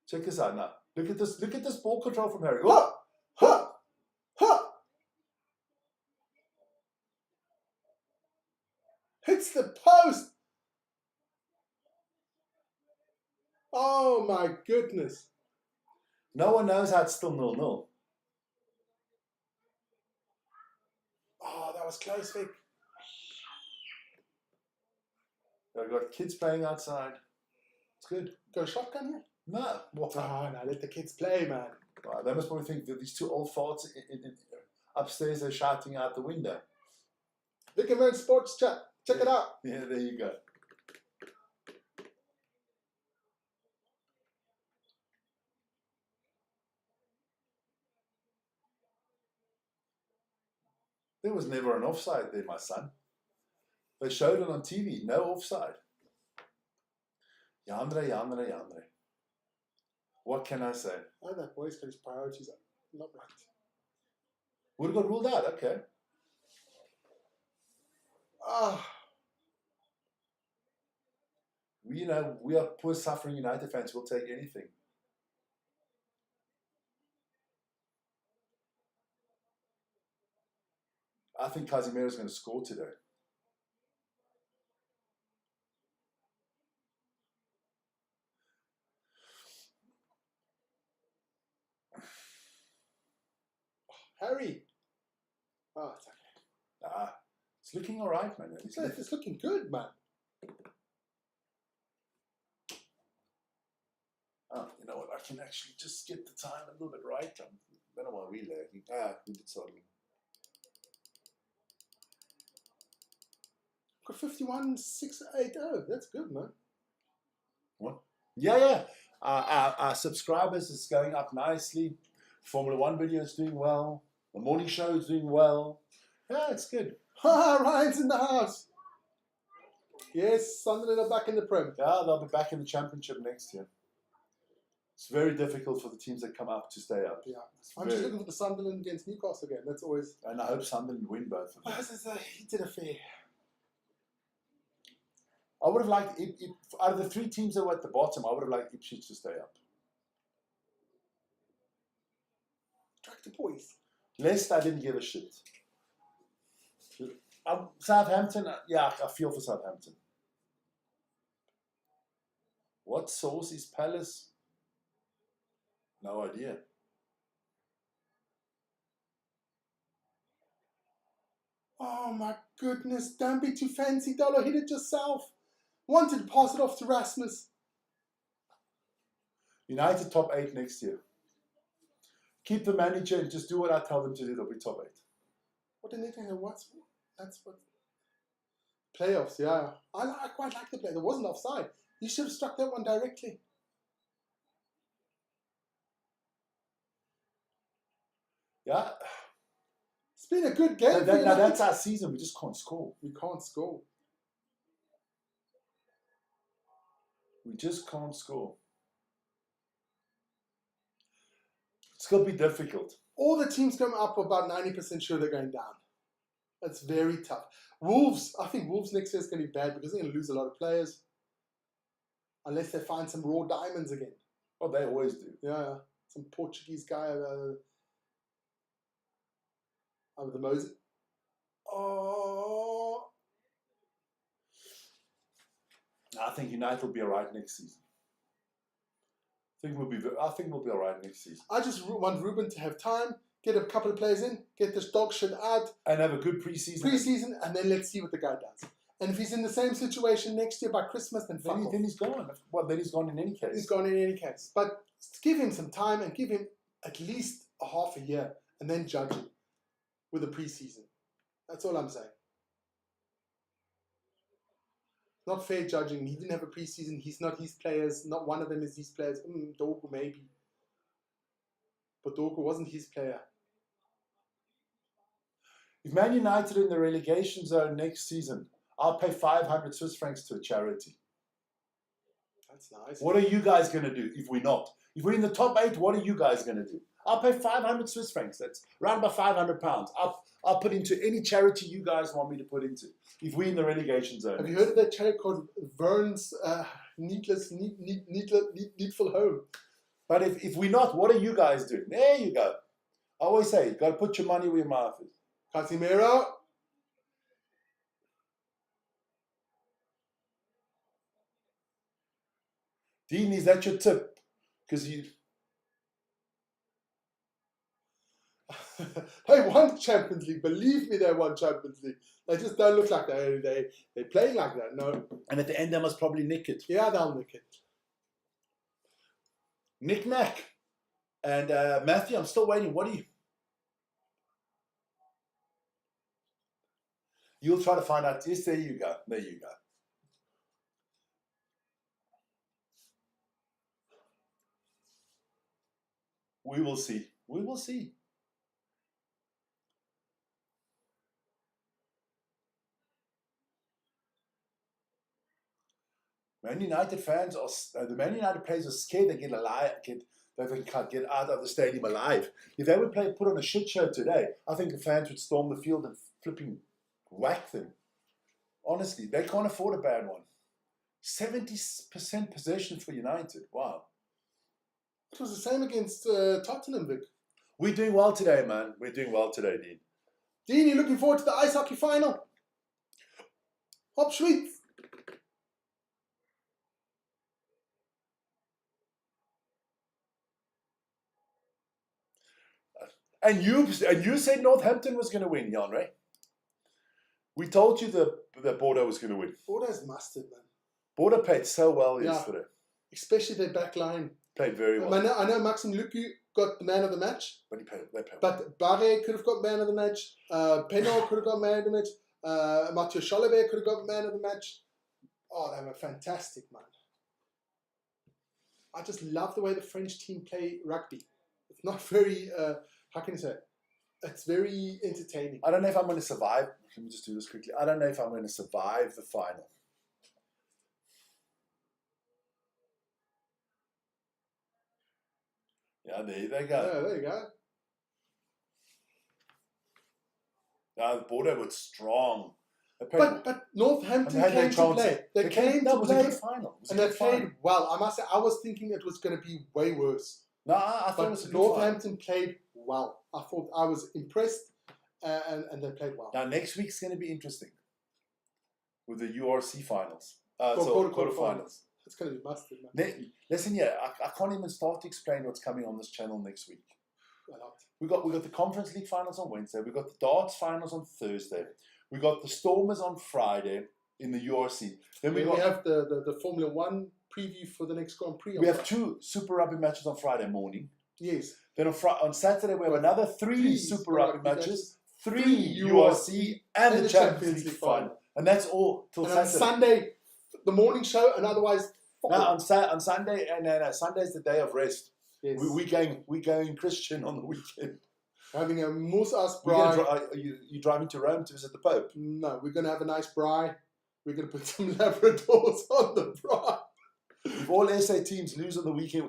Check this out now. Look at this. Look at this ball control from Harry. Oh! Huh! Huh! Hits the post. Oh my goodness. No one knows how it's still 0-0. Oh, that was close, Vic. I've got kids playing outside. It's good. Got a shotgun here? No. What? Oh, no, let the kids play, man. Wow, they must probably think that these two old farts upstairs are shouting out the window. Vic and Vern Sports Chat. Check it out. Yeah, there you go. There was never an offside there, my son. They showed it on TV. No offside. Yandre. What can I say? Oh, that boy's got his priorities not right. Would have got ruled out. Okay. Ah. We are poor suffering United fans. We'll take anything. I think Casemiro's going to score today. Harry. Oh, it's okay. It's looking all right, man. It's looking good, man. Oh, you know what? I can actually just get the time a little bit right. I don't know why we're lagging. We did something. Got 51,680. That's good, man. What? Yeah. Our subscribers is going up nicely. Formula 1 video is doing well. The morning show is doing well. Yeah, it's good. Ryan's in the house. Yes, Sunderland are back in the Prem. Yeah, they'll be back in the Championship next year. It's very difficult for the teams that come up to stay up. Yeah, I'm just looking for the Sunderland against Newcastle again. That's always... And I hope Sunderland win both of them. It's a heated affair. I would have liked, out of the three teams that were at the bottom, I would have liked Ipswich to stay up. Track the boys. Leicester, I didn't give a shit. Southampton, yeah, I feel for Southampton. What sauce is Palace? No idea. Oh my goodness, don't be too fancy, Dolo. Hit it yourself. Wanted to pass it off to Rasmus. United top 8 next year. Keep the manager and just do what I tell them to do. They'll be top 8. What did they think? That's what. Playoffs, yeah. I quite like the play. There wasn't offside. You should have struck that one directly. Yeah. It's been a good game. Now that's our season. We just can't score. We can't score. We just can't score. It's going to be difficult. All the teams come up about 90% sure they're going down. That's very tough. Wolves, I think Wolves next year is going to be bad because they're going to lose a lot of players. Unless they find some raw diamonds again. Oh, they always do. Yeah. Some Portuguese guy over the Moses. Oh. I think United will be alright next season. I think we'll be alright next season. I just want Ruben to have time, get a couple of players in, get this dog shit out. And have a good pre-season. And then let's see what the guy does. And if he's in the same situation next year by Christmas, then fuck off. Then he's gone. Well, then he's gone in any case. He's gone in any case. But give him some time and give him at least a half a year and then judge him with a pre-season. That's all I'm saying. Not fair judging. He didn't have a pre-season. He's not his players. Not one of them is his players. Doku maybe. But Doku wasn't his player. If Man United are in the relegation zone next season, I'll pay 500 Swiss francs to a charity. That's nice. What are you guys going to do if we're not? If we're in the top 8, what are you guys going to do? I'll pay 500 Swiss francs. That's around about 500 pounds. I'll put into any charity you guys want me to put into. If we're in the relegation zone. Have you heard of that charity called Vern's Needful Home? But if we're not, what are you guys doing? There you go. I always say, you've got to put your money where your mouth is. Casimiro. Dean, is that your tip? Because you... They won Champions League. Believe me, they won Champions League. They just don't look like they're playing like that. No. And at the end, they must probably nick it. Yeah, they'll nick it. Knick-knack. And Matthew, I'm still waiting. What do you... You'll try to find out. Yes, there you go. There you go. We will see. We will see. Man United fans are the Man United players are scared they they can't get out of the stadium alive. If they would put on a shit show today, I think the fans would storm the field and flipping whack them. Honestly, they can't afford a bad one. 70% possession for United. Wow. It was the same against Tottenham, Vic. We're doing well today, man. We're doing well today, Dean. Dean, you looking forward to the ice hockey final? Hop sweet. And you said Northampton was going to win, Jan, right? We told you that Bordeaux was going to win. Bordeaux's mustard, man. Bordeaux played so well yesterday. Especially their back line. Played very well. I know Maxim Luku got the man of the match. But they played well. But Barre could have got man of the match. Penal could have got man of the match. Mathieu Chalobert could have got man of the match. Oh, they were fantastic, man. I just love the way the French team play rugby. It's not very... how can I say it? It's very entertaining. I don't know if I'm going to survive. Let me just do this quickly. I don't know if I'm going to survive the final. Yeah, there they go. Yeah, there you go. Bordeaux was strong. But Northampton came to play. They came to play. It was a good final. And they played well. I must say, I was thinking it was going to be way worse. No, I thought it was a good Northampton played well. I was impressed, and they played well. Now next week's going to be interesting with the URC finals. Quarterfinals. It's going to be mustard, man. Listen, I can't even start to explain what's coming on this channel next week. We got the Conference League finals on Wednesday. We got the Darts finals on Thursday. We got the Stormers on Friday in the URC. Then we have the Formula 1 preview for the next Grand Prix. We have 2 Super Rugby matches on Friday morning. Yes. Then on Saturday we have another 3 Super Rugby matches, 3 URC and the Champions League final. And that's all till Saturday. On Sunday, the morning show, and otherwise... No, on Sunday, and Sunday's the day of rest. Yes. We going Christian on the weekend. Having a Musas braai. You driving to Rome to visit the Pope? No, we're going to have a nice braai. We're going to put some Labradors on the braai. If all SA teams lose on the weekend,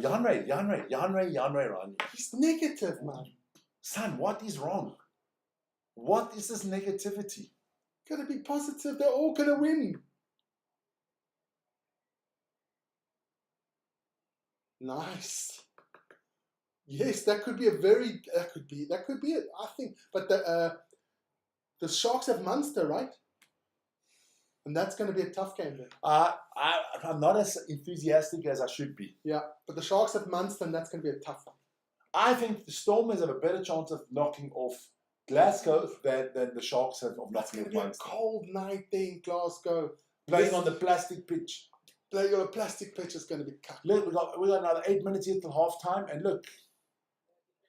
Jan Ray, he's negative, man. Son, what is wrong? What is this negativity? Got to be positive. They're all going to win. Nice. Yes, that could be it. I think, but the Sharks have Munster, right? And that's going to be a tough game then. I'm not as enthusiastic as I should be. Yeah, but the Sharks at Munster, and that's going to be a tough one. I think the Stormers have a better chance of knocking off Glasgow than the Sharks have of knocking off Munster. It's going to be a cold night there in Glasgow. Playing on the plastic pitch. Playing on a plastic pitch is going to be cut. Look, we got another 8 minutes here till half time, and look,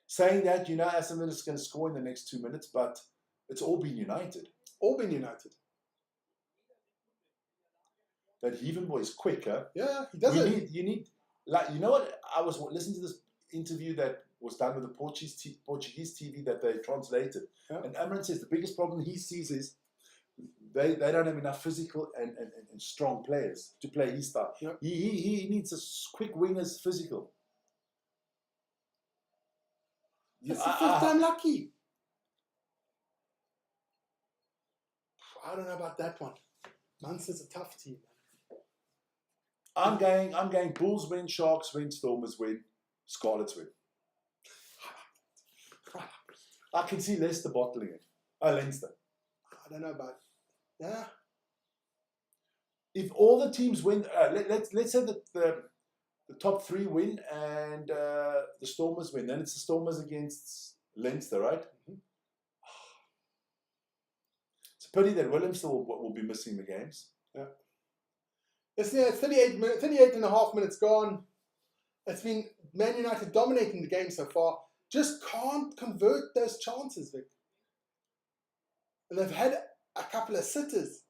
saying that, Aston Villa is going to score in the next 2 minutes, but it's all been United. All been United. That Heaven boy is quicker. Yeah, he does it. You need, like, you know what? I was listening to this interview that was done with the Portuguese TV that they translated. Yeah. And Amran says the biggest problem he sees is they don't have enough physical and strong players to play his style. Yeah. He needs a quick wingers physical. It's the first time lucky. I don't know about that one. Munster's a tough team. I'm going Bulls win, Sharks win, Stormers win, Scarlets win. I can see Leicester bottling it. Leinster. I don't know about. Yeah. If all the teams win, let's say that the top 3 win and the Stormers win, then it's the Stormers against Leinster, right? Mm-hmm. It's a pity that Williams will be missing the games. Yeah. It's 38 and a half minutes gone. It's been Man United dominating the game so far. Just can't convert those chances, Vic. And they've had a couple of sitters.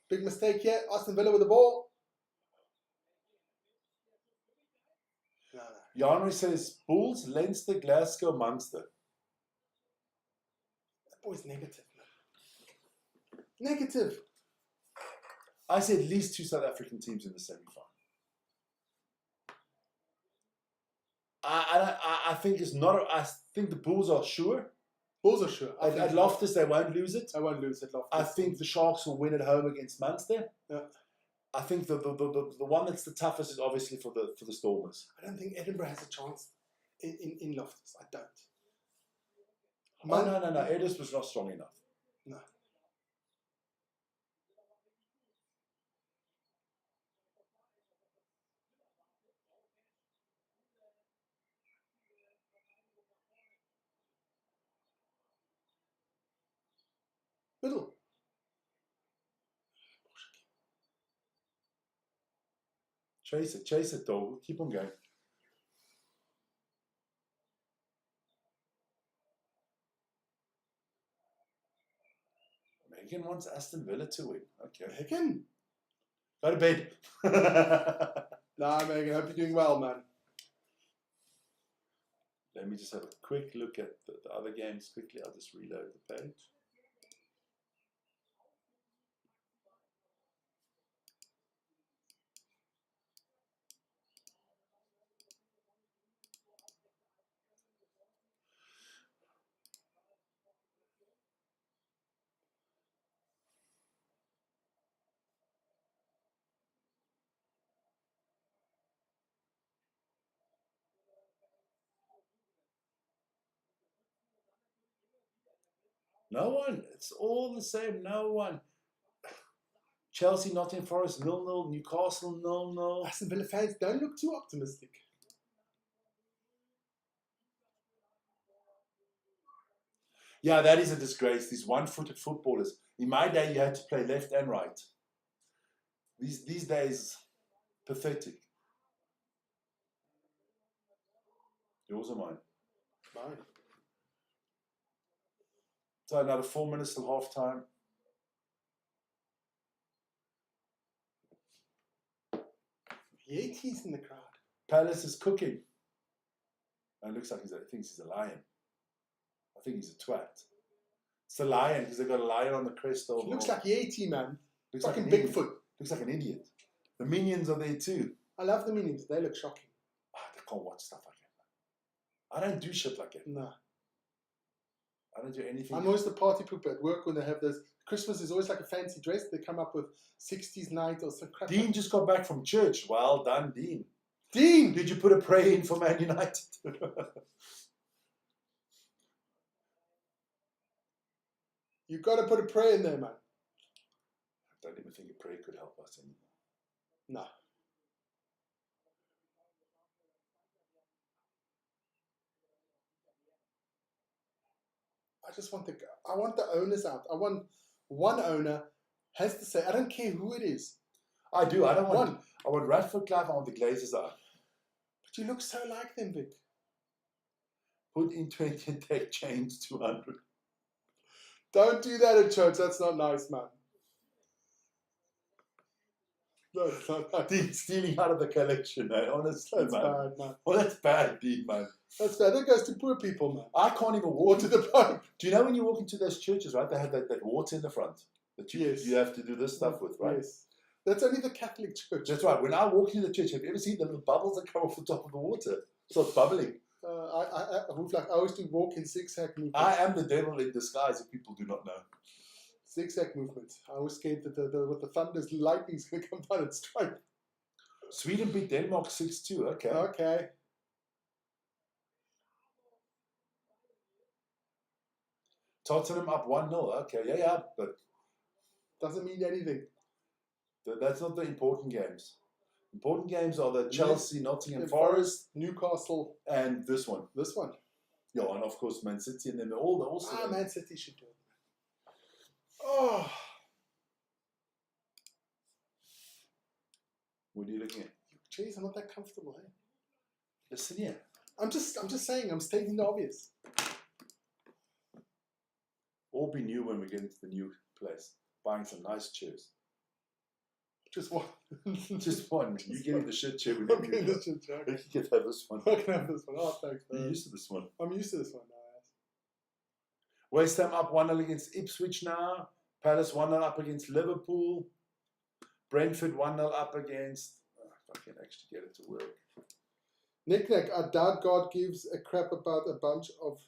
Big mistake here. Aston Villa with the ball. No. Janri says Bulls, Leinster, Glasgow, Munster. That boy's negative, man. Negative. I say at least 2 South African teams in the semi-final. I think it's not. I think the Bulls are sure. Bulls are sure. At Loftus, they won't lose it. They won't lose at Loftus. I think the Sharks will win at home against Munster. Yeah. I think the one that's the toughest is obviously for the Stormers. I don't think Edinburgh has a chance in Loftus. I don't. No. Edinburgh was not strong enough. No. Middle. Chase it, dog. Keep on going. Megan wants Aston Villa to win. Okay. Megan? Go to bed. Nah, Megan, hope you're doing well, man. Let me just have a quick look at the other games quickly. I'll just reload the page. No one. It's all the same. No one. Chelsea, Nottingham Forest, 0-0. Newcastle, 0-0. Aston Villa fans, don't look too optimistic. Yeah, that is a disgrace. These one-footed footballers. In my day, you had to play left and right. These days, pathetic. Yours or mine? Mine. So another 4 minutes till half time. He's in the crowd. Palace is cooking. And it looks like he thinks he's a lion. I think he's a twat. It's a lion because they've got a lion on the crest of. He looks like Yeti, man. Looks fucking like Bigfoot. Looks like an idiot. The minions are there too. I love the minions. They look shocking. I can't watch stuff like that. I don't do shit like that. No. I don't do anything. I'm always the party pooper at work when they have those. Christmas is always like a fancy dress. They come up with 60s night or some crap. Dean just got back from church. Well done, Dean. Dean! Did you put a prayer in for Man United? You've got to put a prayer in there, man. don't even think a prayer could help us anymore. No. I want the owners out. I want one owner has to say, I don't care who it is. I do. I don't want one. I want Radford Club. I want the Glazers out. But you look so like them, Vic. Put in 20 and take change 200. Don't do that at church. That's not nice, man. No, it's not nice. Dean stealing out of the collection, eh? Honestly, That's bad, man. Well, that's bad, Dean, man. That's bad. That goes to poor people, man. I can't even walk to the Pope. Do you know when you walk into those churches, right? They have that water in the front that you have to do this stuff with, right? Yes. That's only the Catholic church. That's right. When I walk into the church, have you ever seen the little bubbles that come off the top of the water? It starts bubbling. I always do walk in zigzag movements. I am the devil in disguise if people do not know. Zigzag movements. I was scared that with the thunder's lightning's going to come down and strike. Sweden beat Denmark 6-2. Okay. Okay. Tottenham up 1-0. Okay. Yeah. But doesn't mean anything. That's not the important games. Important games are the Chelsea, Nottingham Forest, Newcastle, and this one. This one. Yeah, and of course Man City, and then also. Man City should do it. Oh. What are you looking at? Jeez, I'm not that comfortable, eh? Listen here. I'm just saying. I'm stating the obvious. All be new when we get into the new place. Buying some nice chairs. Just one. Just one. You getting the shit chair. I'm getting the shit chair. You can have this one. I can have this one. Oh, thanks. You're used to this one. I'm used to this one now. West Ham up 1-0 against Ipswich now. Palace 1-0 up against Liverpool. Brentford 1-0 up against... if I can actually get it to work. Nick, I doubt God gives a crap about a bunch of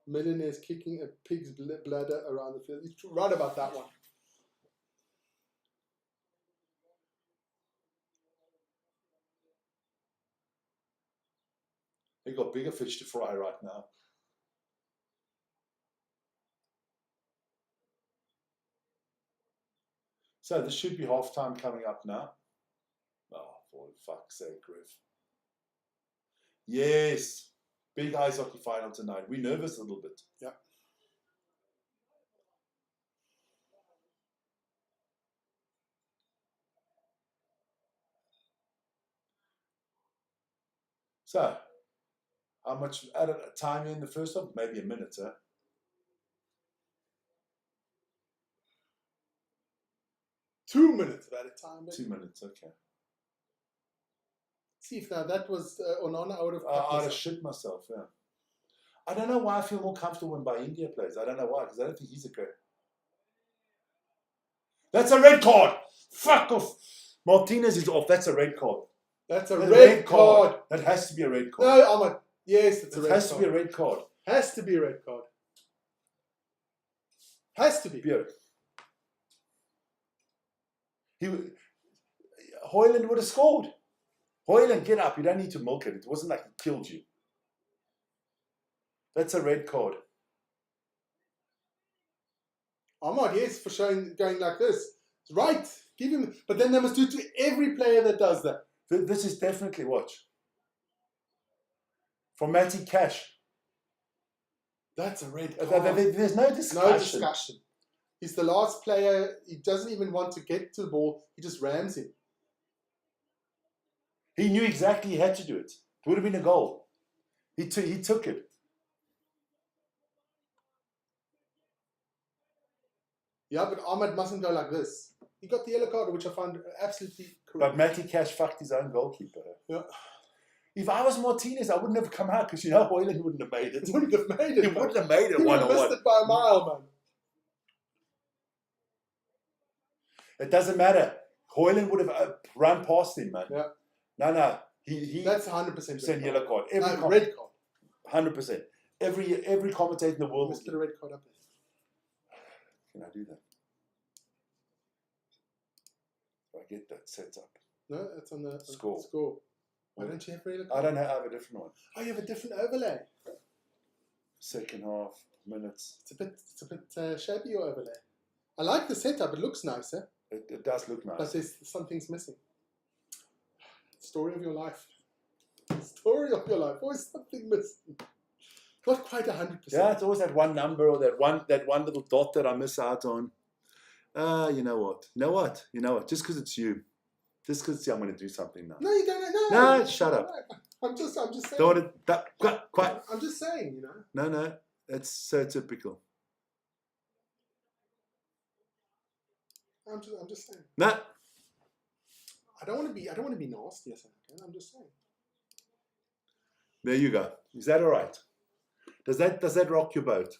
millionaires kicking a pig's bladder around the field. He's right about that one. They got bigger fish to fry right now. So this should be half time coming up now. Oh, for fuck's sake, Griff. Yes. Big ice hockey final tonight. We're nervous a little bit. Yeah. So, how much added time in the first half? Maybe a minute, huh? Two minutes at a time. 2 minutes, okay. See if that was Onana, I would have. I'd have shit myself, yeah. I don't know why I feel more comfortable when India plays. I don't know why, because I don't think he's a great. That's a red card! Fuck off! Martinez is off. That's a red card. That's a red card. That has to be a red card. No, Ahmad. Yes, it's a red card. It has to be a red card. Has to be a red card. Has to be. Hoyland would have scored. Hoyland, get up. You don't need to milk it. It wasn't like he killed you. That's a red card. Ahmad, yes, for going like this. Right. Give him. But then they must do it to every player that does that. This is definitely, watch. From Matty Cash. That's a red card. There's no discussion. No discussion. He's the last player. He doesn't even want to get to the ball. He just rams him. He knew exactly he had to do it. It would have been a goal. He took it. Yeah, but Ahmad mustn't go like this. He got the yellow card, which I found absolutely correct. But Matty Cash fucked his own goalkeeper. Yeah. If I was Martinez, I wouldn't have come out because Hoyland wouldn't have made it. He wouldn't have made it. He wouldn't have made it 1-on-1. He would have missed it by a mile, man. It doesn't matter. Hoyland would have run past him, man. Yeah. No. He That's 100% yellow card. Red card. 100%. Every commentator in the world. Let's get a red card up there. Can I do that? I get that set up. No, it's on the score. Why don't you have red card? I don't have a different one. Oh, you have a different overlay. Second half, minutes. It's a bit shabby, your overlay. I like the setup. It looks nice, eh? It does look nice. But there's something's missing. Story of your life. Story of your life. Always something missing. Not quite 100%. Yeah, it's always that one number or that one little dot that I miss out on. You know what? Just because it's you. Just because I'm going to do something now. No, you don't. No, shut up. I'm just saying. Quite. I'm just saying, you know. No, it's so typical. I'm just saying. No. I don't want to be nasty or something. I'm just saying. There you go. Is that all right? Does that rock your boat?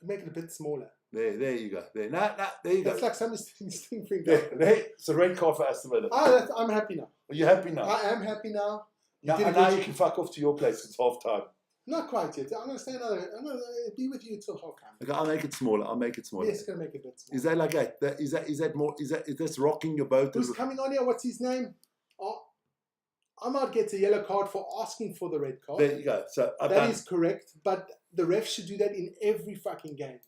Make it a bit smaller. There you go. There you go. That's like somebody's thinking. There. It's a red card for Aston Villa. I'm happy now. Are you happy now? I am happy now. Now you can fuck off to your place. It's half time. Not quite yet. I'm going to stay another. I'm going to be with you until half time. Okay, I'll make it smaller. Yes, going to make it a bit smaller. Is that like that? Is that more? Is this rocking your boat? Who's coming on here? What's his name? Oh, Ahmad gets a yellow card for asking for the red card. There you go. So that is correct, but the ref should do that in every fucking game.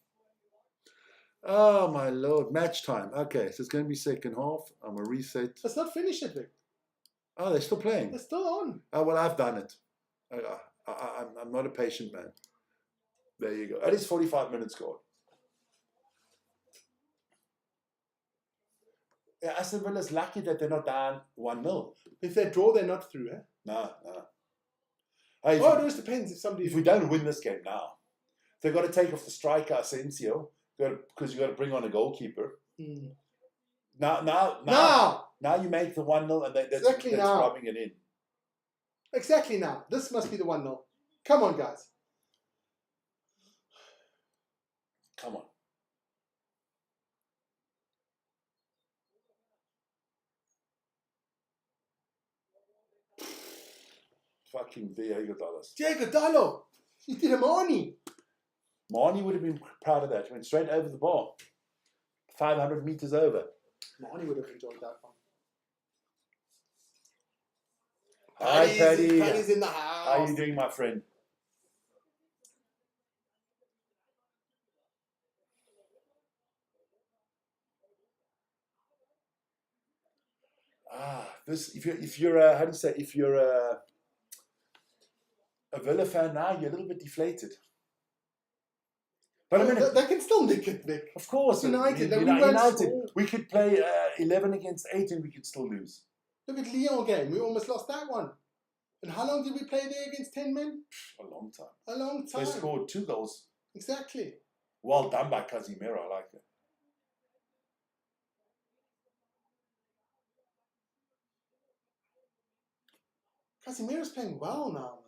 Oh my lord! Match time. Okay, so it's going to be second half. I'm gonna reset. Let's not finish it, Vic. Oh, they're still playing. They're still on. Oh well, I've done it. I'm not a patient man. There you go. That is 45 minutes gone. Yeah, Aston Villa's lucky that they're not down 1-0. If they draw, they're not through, eh? No. Hey, it just depends if we don't win this game now, they've got to take off the striker Asensio because you got to bring on a goalkeeper. Mm. Now you make the 1-0 and that's rubbing it in. Exactly now. This must be the 1-0. Come on, guys. Come on. Fucking Diego Dallas. Diego Dallo. He did a Marnie. Marnie would have been proud of that. He went straight over the bar. 500 meters over. Marnie would have enjoyed that one. Hi, Paddy. Paddy's in the house. How are you doing, my friend? If you're a Villa fan now, you're a little bit deflated. But I mean, they can still nick it, Vic. Of course, United. We could play 11 against 8 and we could still lose. Look at Lyon game. We almost lost that one. And how long did we play there against 10 men? A long time. A long time. They scored 2 goals. Exactly. Well done by Casemiro. I like it. Casemiro's playing well now,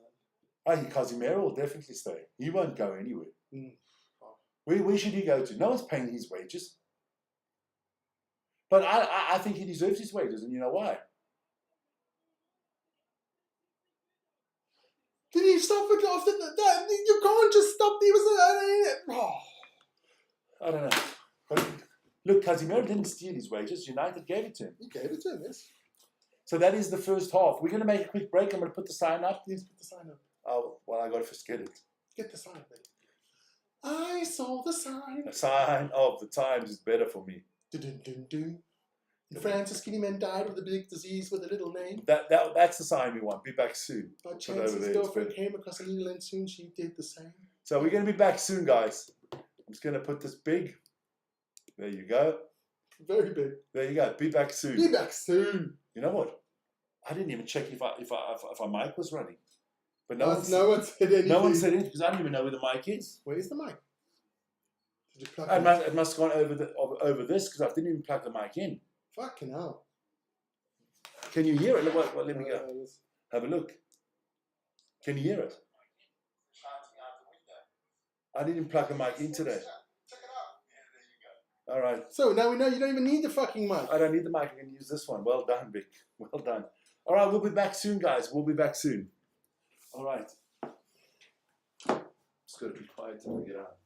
man. Casemiro will definitely stay. He won't go anywhere. Mm. Where should he go to? No one's paying his wages. But I think he deserves his wages, and you know why? Did he stop it after that? You can't just stop. He was. I don't know. But look, Casemiro didn't steal his wages. United gave it to him. He gave it to him, yes. So that is the first half. We're going to make a quick break. I'm going to put the sign up. Yes, put the sign up. Oh, well, I got to first get it. Get the sign, mate. I saw the sign. The sign of the times is better for me. Dun-dun-dun-dun. In France, a skinny man died of the big disease with a little name. That's the sign we want. Be back soon. By chance, his girlfriend came across a needle and soon she did the same. So we're going to be back soon, guys. I'm just going to put this big. There you go. Very big. There you go. Be back soon. Be back soon. You know what? I didn't even check if our mic was running. But no one said anything. No one said anything because I don't even know where the mic is. Where is the mic? Did you plug it must have gone over this because I didn't even plug the mic in. Fucking hell. Can you hear it? Well, let me go. Have a look. Can you hear it? I didn't plug the mic in today. Check it out. All right. So now we know you don't even need the fucking mic. I don't need the mic. I can use this one. Well done, Vic. Well done. All right, we'll be back soon, guys. We'll be back soon. All right. Just got to be quiet till we get out.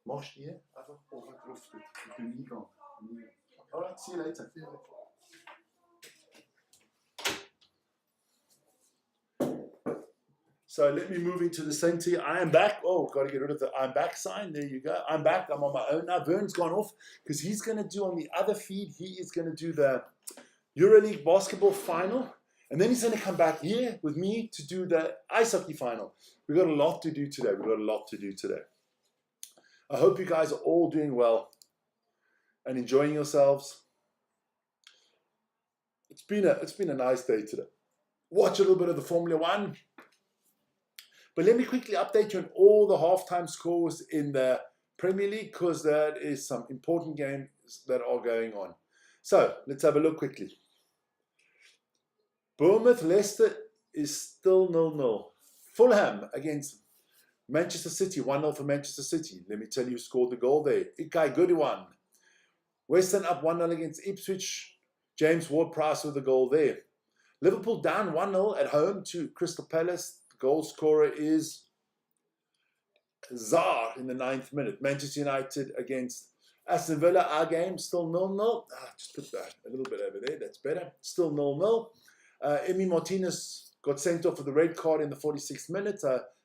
Machst du hier einfach oben drauf den Eingang. Alright, see you later. So let me move into the center. I am back. Oh, got to get rid of the I'm back sign. There you go. I'm back. I'm on my own now. Vern's gone off because he's going to do on the other feed. He is going to do the EuroLeague basketball final. And then he's going to come back here with me to do the ice hockey final. We've got a lot to do today. I hope you guys are all doing well and enjoying yourselves. It's been a nice day today. Watch a little bit of the Formula One. But let me quickly update you on all the halftime scores in the Premier League because there is some important games that are going on. So let's have a look quickly. Bournemouth Leicester is still 0-0. Fulham against Manchester City, 1-0 for Manchester City. Let me tell you who scored the goal there. Ikai Goodwin. West Ham up 1-0 against Ipswich. James Ward-Prowse with the goal there. Liverpool down 1-0 at home to Crystal Palace. The goal scorer is Zaha in the 9th minute. Manchester United against Aston Villa. Our game still 0-0. Just put that a little bit over there. That's better. Still 0-0. Emi Martinez got sent off with the red card in the 46th minute.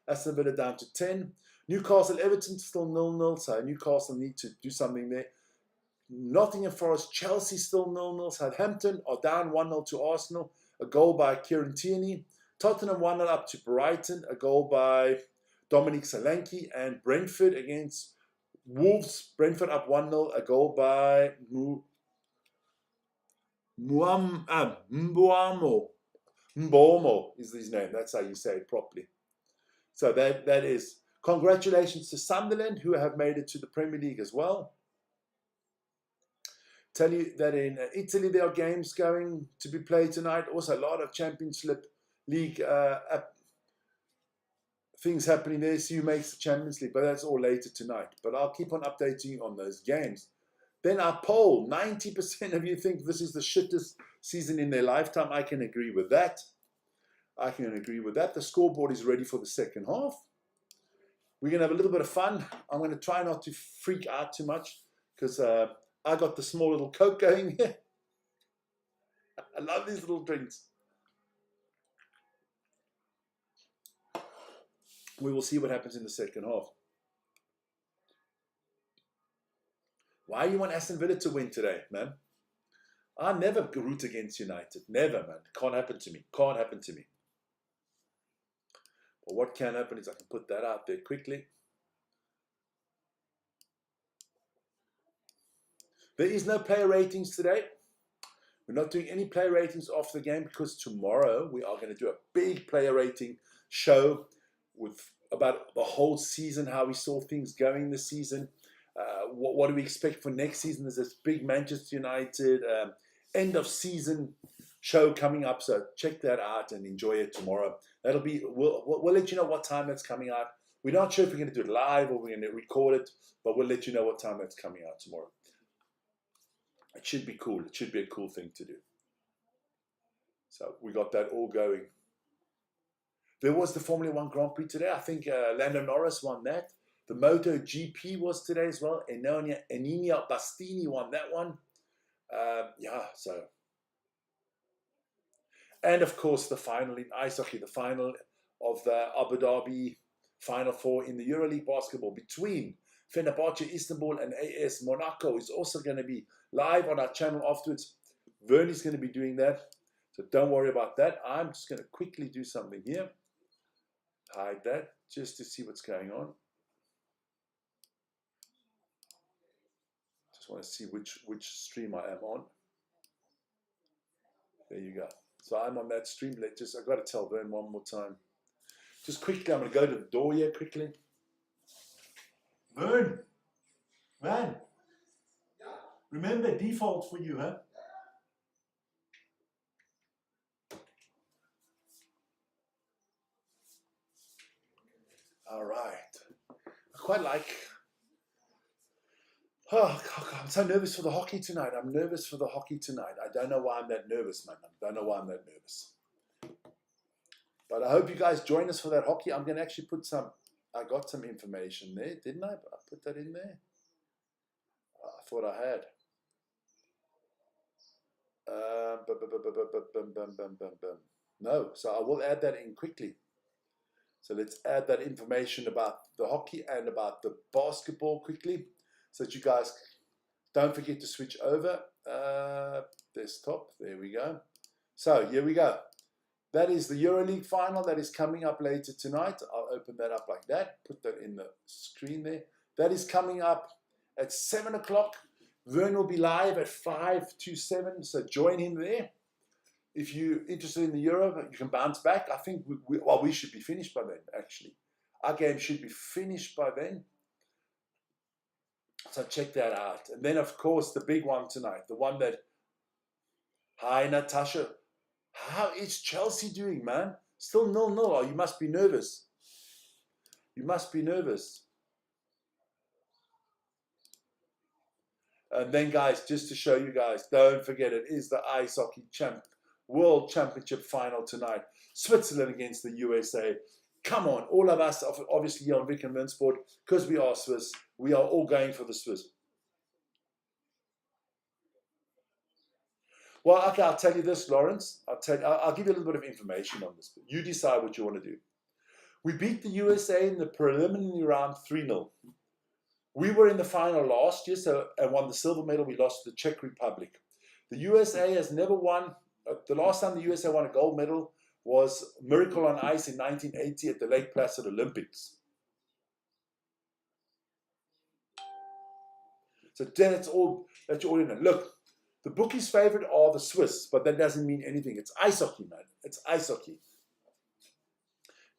Aston Villa down to 10. Newcastle Everton still 0-0. So Newcastle need to do something there. Nottingham Forest Chelsea still 0-0. Southampton are down 1-0 to Arsenal. A goal by Kieran Tierney. Tottenham 1-0 up to Brighton. A goal by Dominic Solanke. And Brentford against Wolves. Brentford up 1-0. A goal by Mbomo is his name. That's how you say it properly. So that is congratulations to Sunderland who have made it to the Premier League as well. Tell you that in Italy there are games going to be played tonight. Also a lot of Champions League things happening there. See who makes the Champions League, but that's all later tonight. But I'll keep on updating you on those games. Then our poll, 90% of you think this is the shittest season in their lifetime. I can agree with that. The scoreboard is ready for the second half. We're going to have a little bit of fun. I'm going to try not to freak out too much because I got the small little Coke going here. I love these little drinks. We will see what happens in the second half. Why do you want Aston Villa to win today, man? I never root against United. Never, man. Can't happen to me. But what can happen is I can put that out there quickly. There is no player ratings today. We're not doing any player ratings after the game because tomorrow we are going to do a big player rating show with about the whole season, how we saw things going this season. What do we expect for next season? There's this big Manchester United end of season show coming up, so check that out and enjoy it tomorrow. That'll be we'll let you know what time that's coming out. We're not sure if we're going to do it live or we're going to record it, but we'll let you know what time that's coming out tomorrow. It should be cool. It should be a cool thing to do. So we got that all going. There was the Formula One Grand Prix today. I think Lando Norris won that. The MotoGP was today as well. Enea Bastini won that one. And of course, the final in ice hockey, the final of the Abu Dhabi Final Four in the EuroLeague basketball between Fenerbahce Istanbul and AS Monaco is also going to be live on our channel afterwards. Vernie's going to be doing that, so don't worry about that. I'm just going to quickly do something here. Hide that just to see what's going on. Just want to see which stream I am on. There you go. So I'm on that stream. I've got to tell Vern one more time. Just quickly, I'm going to go to the door here quickly. Vern, man, remember default for you, huh? All right. I quite like. Oh, God, I'm so nervous for the hockey tonight. I don't know why I'm that nervous, man. I don't know why I'm that nervous. But I hope you guys join us for that hockey. I'm going to actually put some, I got some information there, didn't I? I put that in there. I thought I had. No, so I will add that in quickly. So let's add that information about the hockey and about the basketball quickly, so that you guys don't forget to switch over. Desktop, there we go. So here we go. That is the EuroLeague final that is coming up later tonight. I'll open that up like that, put that in the screen there. That is coming up at 7 o'clock. Vern will be live at 5 to 7, so join him there. If you're interested in the Euro, you can bounce back. I think we should be finished by then, actually. Our game should be finished by then. So check that out. And then, of course, the big one tonight, the one that... Hi, Natasha. How is Chelsea doing, man? Still 0-0. Oh, you must be nervous. You must be nervous. And then, guys, just to show you guys, don't forget, it is the Ice Hockey World Championship final tonight. Switzerland against the USA. Come on, all of us, obviously here on Vic and Vinsport, because we are Swiss, we are all going for the Swiss. Well, okay, I'll tell you this, Lawrence. I'll give you a little bit of information on this. You decide what you want to do. We beat the USA in the preliminary round 3-0. We were in the final last year and won the silver medal. We lost to the Czech Republic. The USA has never won. The last time the USA won a gold medal was Miracle on Ice in 1980 at the Lake Placid Olympics. So that's all that you all know. Look, the bookies' favorite are the Swiss, but that doesn't mean anything. It's ice hockey, man. It's ice hockey.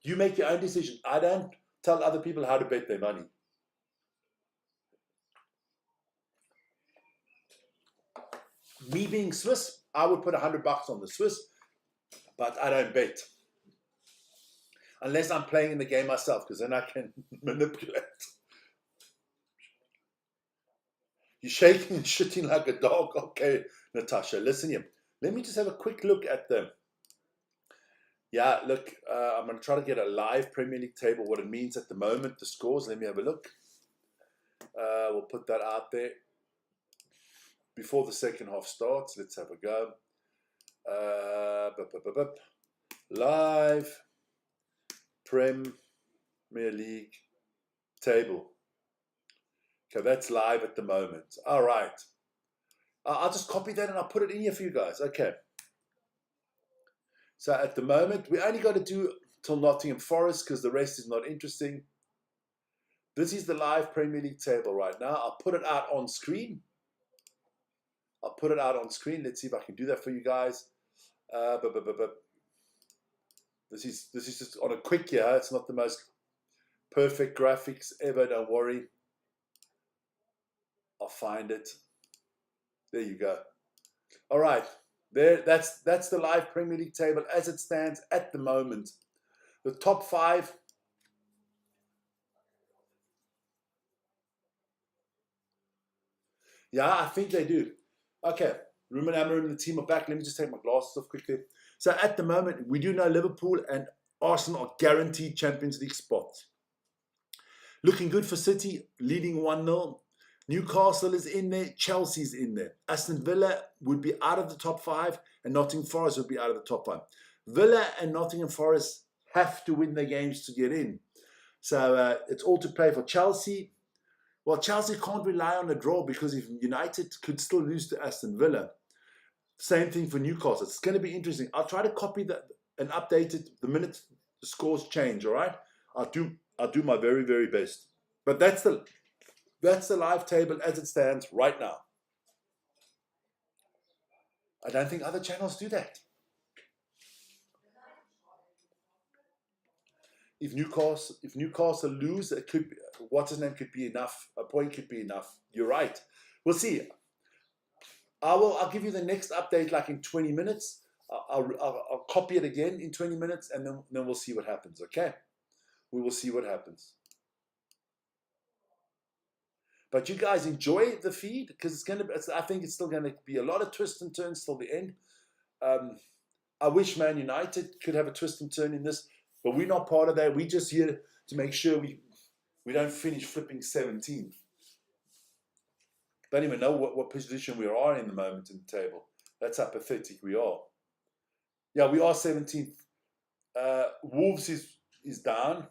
You make your own decision. I don't tell other people how to bet their money. Me being Swiss, I would put $100 on the Swiss, but I don't bet. Unless I'm playing in the game myself, because then I can manipulate. You're shaking and shitting like a dog. Okay, Natasha, listen here. Let me just have a quick look at them. Yeah, look, I'm going to try to get a live Premier League table, what it means at the moment, the scores. Let me have a look. We'll put that out there. Before the second half starts, let's have a go. Live Premier League table. Okay, that's live at the moment. All right. I'll just copy that and I'll put it in here for you guys. Okay. So at the moment, we only got to do till Nottingham Forest because the rest is not interesting. This is the live Premier League table right now. I'll put it out on screen. I'll put it out on screen. Let's see if I can do that for you guys. This is just on a quick here. It's not the most perfect graphics ever. Don't worry. I'll find it. There you go. All right. There. That's the live Premier League table as it stands at the moment. The top 5. Yeah, I think they do. Okay, Ruben Amorim and the team are back. Let me just take my glasses off quickly. So at the moment, we do know Liverpool and Arsenal are guaranteed Champions League spots. Looking good for City, leading 1-0. Newcastle is in there. Chelsea's in there. Aston Villa would be out of the top 5, and Nottingham Forest would be out of the top 5. Villa and Nottingham Forest have to win their games to get in. So it's all to play for Chelsea. Well, Chelsea can't rely on a draw because if United could still lose to Aston Villa. Same thing for Newcastle. It's going to be interesting. I'll try to copy that and update it the minute the scores change, all right? I'll do my very, very best. But that's the live table as it stands right now. I don't think other channels do that. If Newcastle lose, it could be, what's his name could be enough. A point could be enough. You're right. We'll see. I'll give you the next update like in 20 minutes. I'll copy it again in 20 minutes, and then we'll see what happens. Okay, we will see what happens. But you guys enjoy the feed because I think it's still going to be a lot of twists and turns till the end. I wish Man United could have a twist and turn in this, but we're not part of that. We're just here to make sure we don't finish flipping 17th. Don't even know what position we are in the moment in the table. That's how pathetic we are. Yeah, we are 17th. Wolves is down.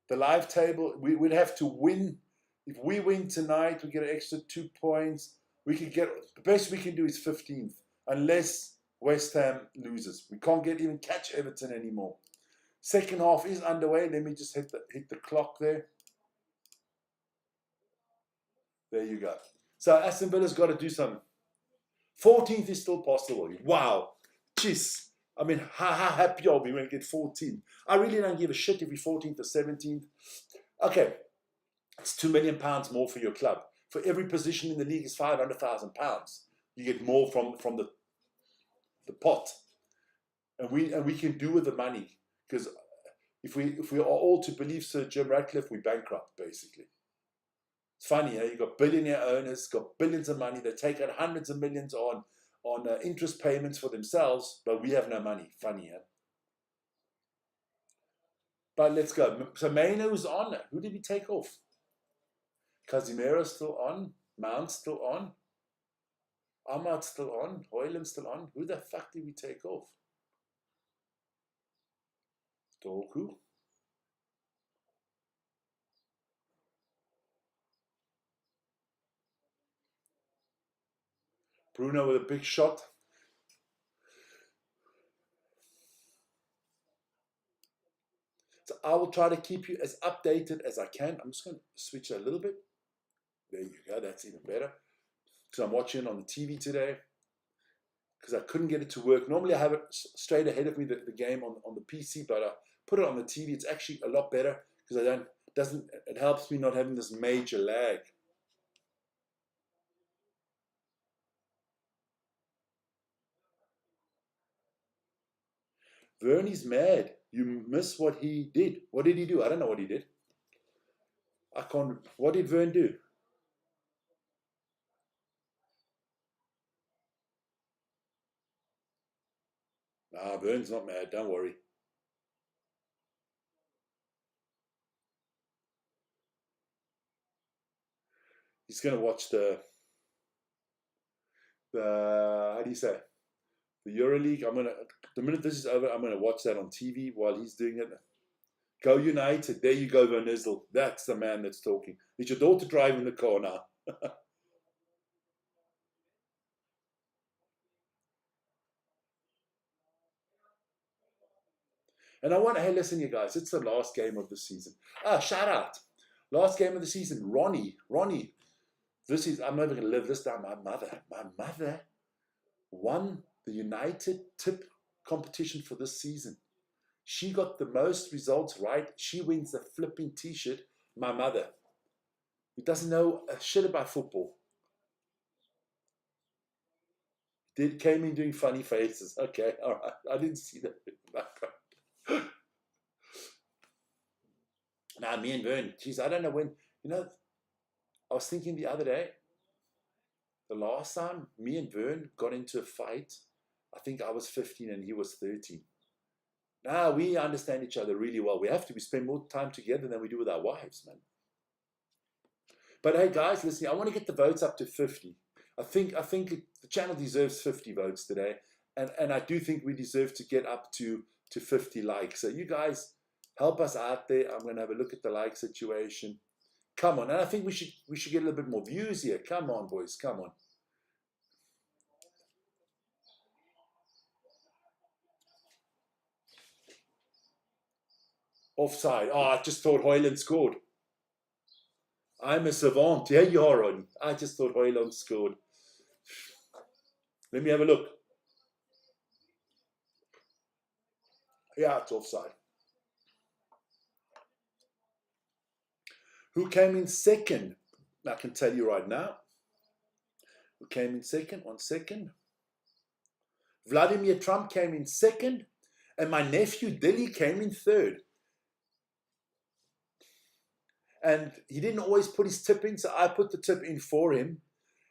The live table, we'd have to win. If we win tonight, we get an extra 2 points. We could get, the best we can do is 15th, unless West Ham loses. We can't even catch Everton anymore. Second half is underway. Let me just hit the clock there. There you go. So Aston Villa's got to do something. 14th is still possible. Wow. Jeez. I mean, how happy are we when we get 14? I really don't give a shit if we're 14th or 17th. Okay. It's £2 million more for your club. For every position in the league is £500,000. You get more from the pot. And we can do with the money. Because if we are all to believe Sir Jim Ratcliffe, we bankrupt, basically. It's funny, you've got billionaire owners, got billions of money, they take out hundreds of millions on interest payments for themselves, but we have no money. Funny, huh? But let's go. So Maino's on. Who did we take off? Casemiro's still on. Mount's still on. Ahmad's still on. Hoyland's still on. Who the fuck did we take off? Doku. Bruno with a big shot. So I will try to keep you as updated as I can. I'm just going to switch a little bit. There you go. That's even better. Because I'm watching it on the TV today. Because I couldn't get it to work. Normally I have it straight ahead of me, the game on the PC, but I put it on the TV. It's actually a lot better because it helps me not having this major lag. Vernie's mad. You miss what he did. What did he do? I don't know what he did. I can't. What did Vern do? Nah, Vern's not mad. Don't worry. He's going to watch the how do you say? The EuroLeague. The minute this is over, I'm gonna watch that on TV while he's doing it. Go United. There you go, Van Nistel. That's the man that's talking. Is your daughter driving the car now? And hey, listen, you guys, it's the last game of the season. Shout out. Last game of the season, Ronnie. I'm never going to live this down. My mother won the United tip competition for this season. She got the most results right. She wins the flipping t-shirt. My mother, who doesn't know a shit about football, came in doing funny faces. Okay, all right. I didn't see that in the background. Now, me and Vern, geez, I don't know when, I was thinking the other day, the last time me and Vern got into a fight, I think I was 15 and he was 13. Now, we understand each other really well. We spend more time together than we do with our wives, man. But hey, guys, listen, I want to get the votes up to 50. I think the channel deserves 50 votes today. And I do think we deserve to get up to 50 likes. So you guys help us out there. I'm going to have a look at the like situation. Come on. And I think we should get a little bit more views here. Come on, boys. Come on. Offside. Oh, I just thought Hoyland scored. I'm a savant. Yeah, you are, Ronnie. I just thought Hoyland scored. Let me have a look. Yeah, it's offside. Who came in second? I can tell you right now. Who came in second? 1 second. Vladimir Trump came in second. And my nephew Dilly came in third. And he didn't always put his tip in, so I put the tip in for him.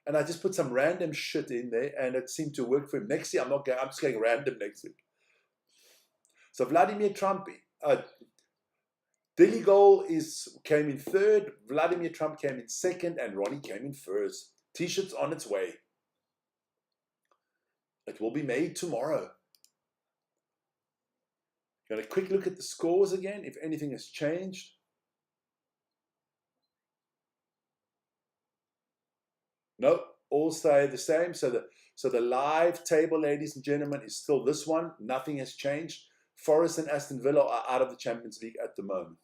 And I just put some random shit in there, and it seemed to work for him. Next year, I'm just going random next week. So Vladimir Trump, Dilly Goal came in third, Vladimir Trump came in second, and Ronnie came in first. T-shirts on its way. It will be made tomorrow. Got a quick look at the scores again, if anything has changed. Nope, all stay the same. So the live table, ladies and gentlemen, is still this one. Nothing has changed. Forest and Aston Villa are out of the Champions League at the moment.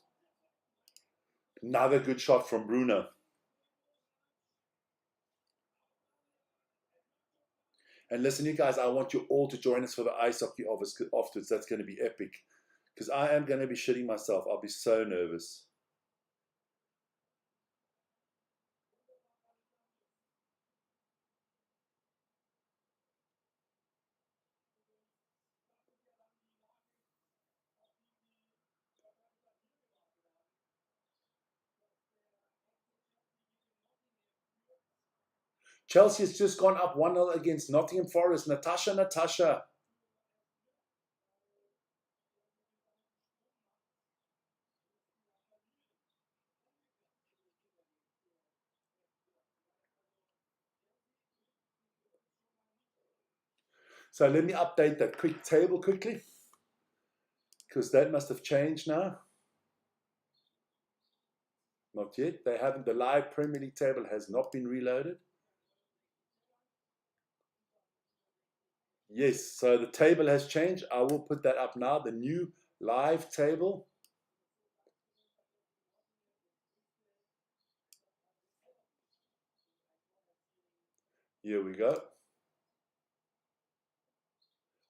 Another good shot from Bruno. And listen, you guys, I want you all to join us for the ice hockey afterwards. That's going to be epic. Because I am going to be shitting myself. I'll be so nervous. Chelsea has just gone up 1-0 against Nottingham Forest. Natasha. So let me update that quick table quickly, because that must have changed now. Not yet. They haven't. The live Premier League table has not been reloaded. Yes, so the table has changed. I will put that up now. The new live table. Here we go.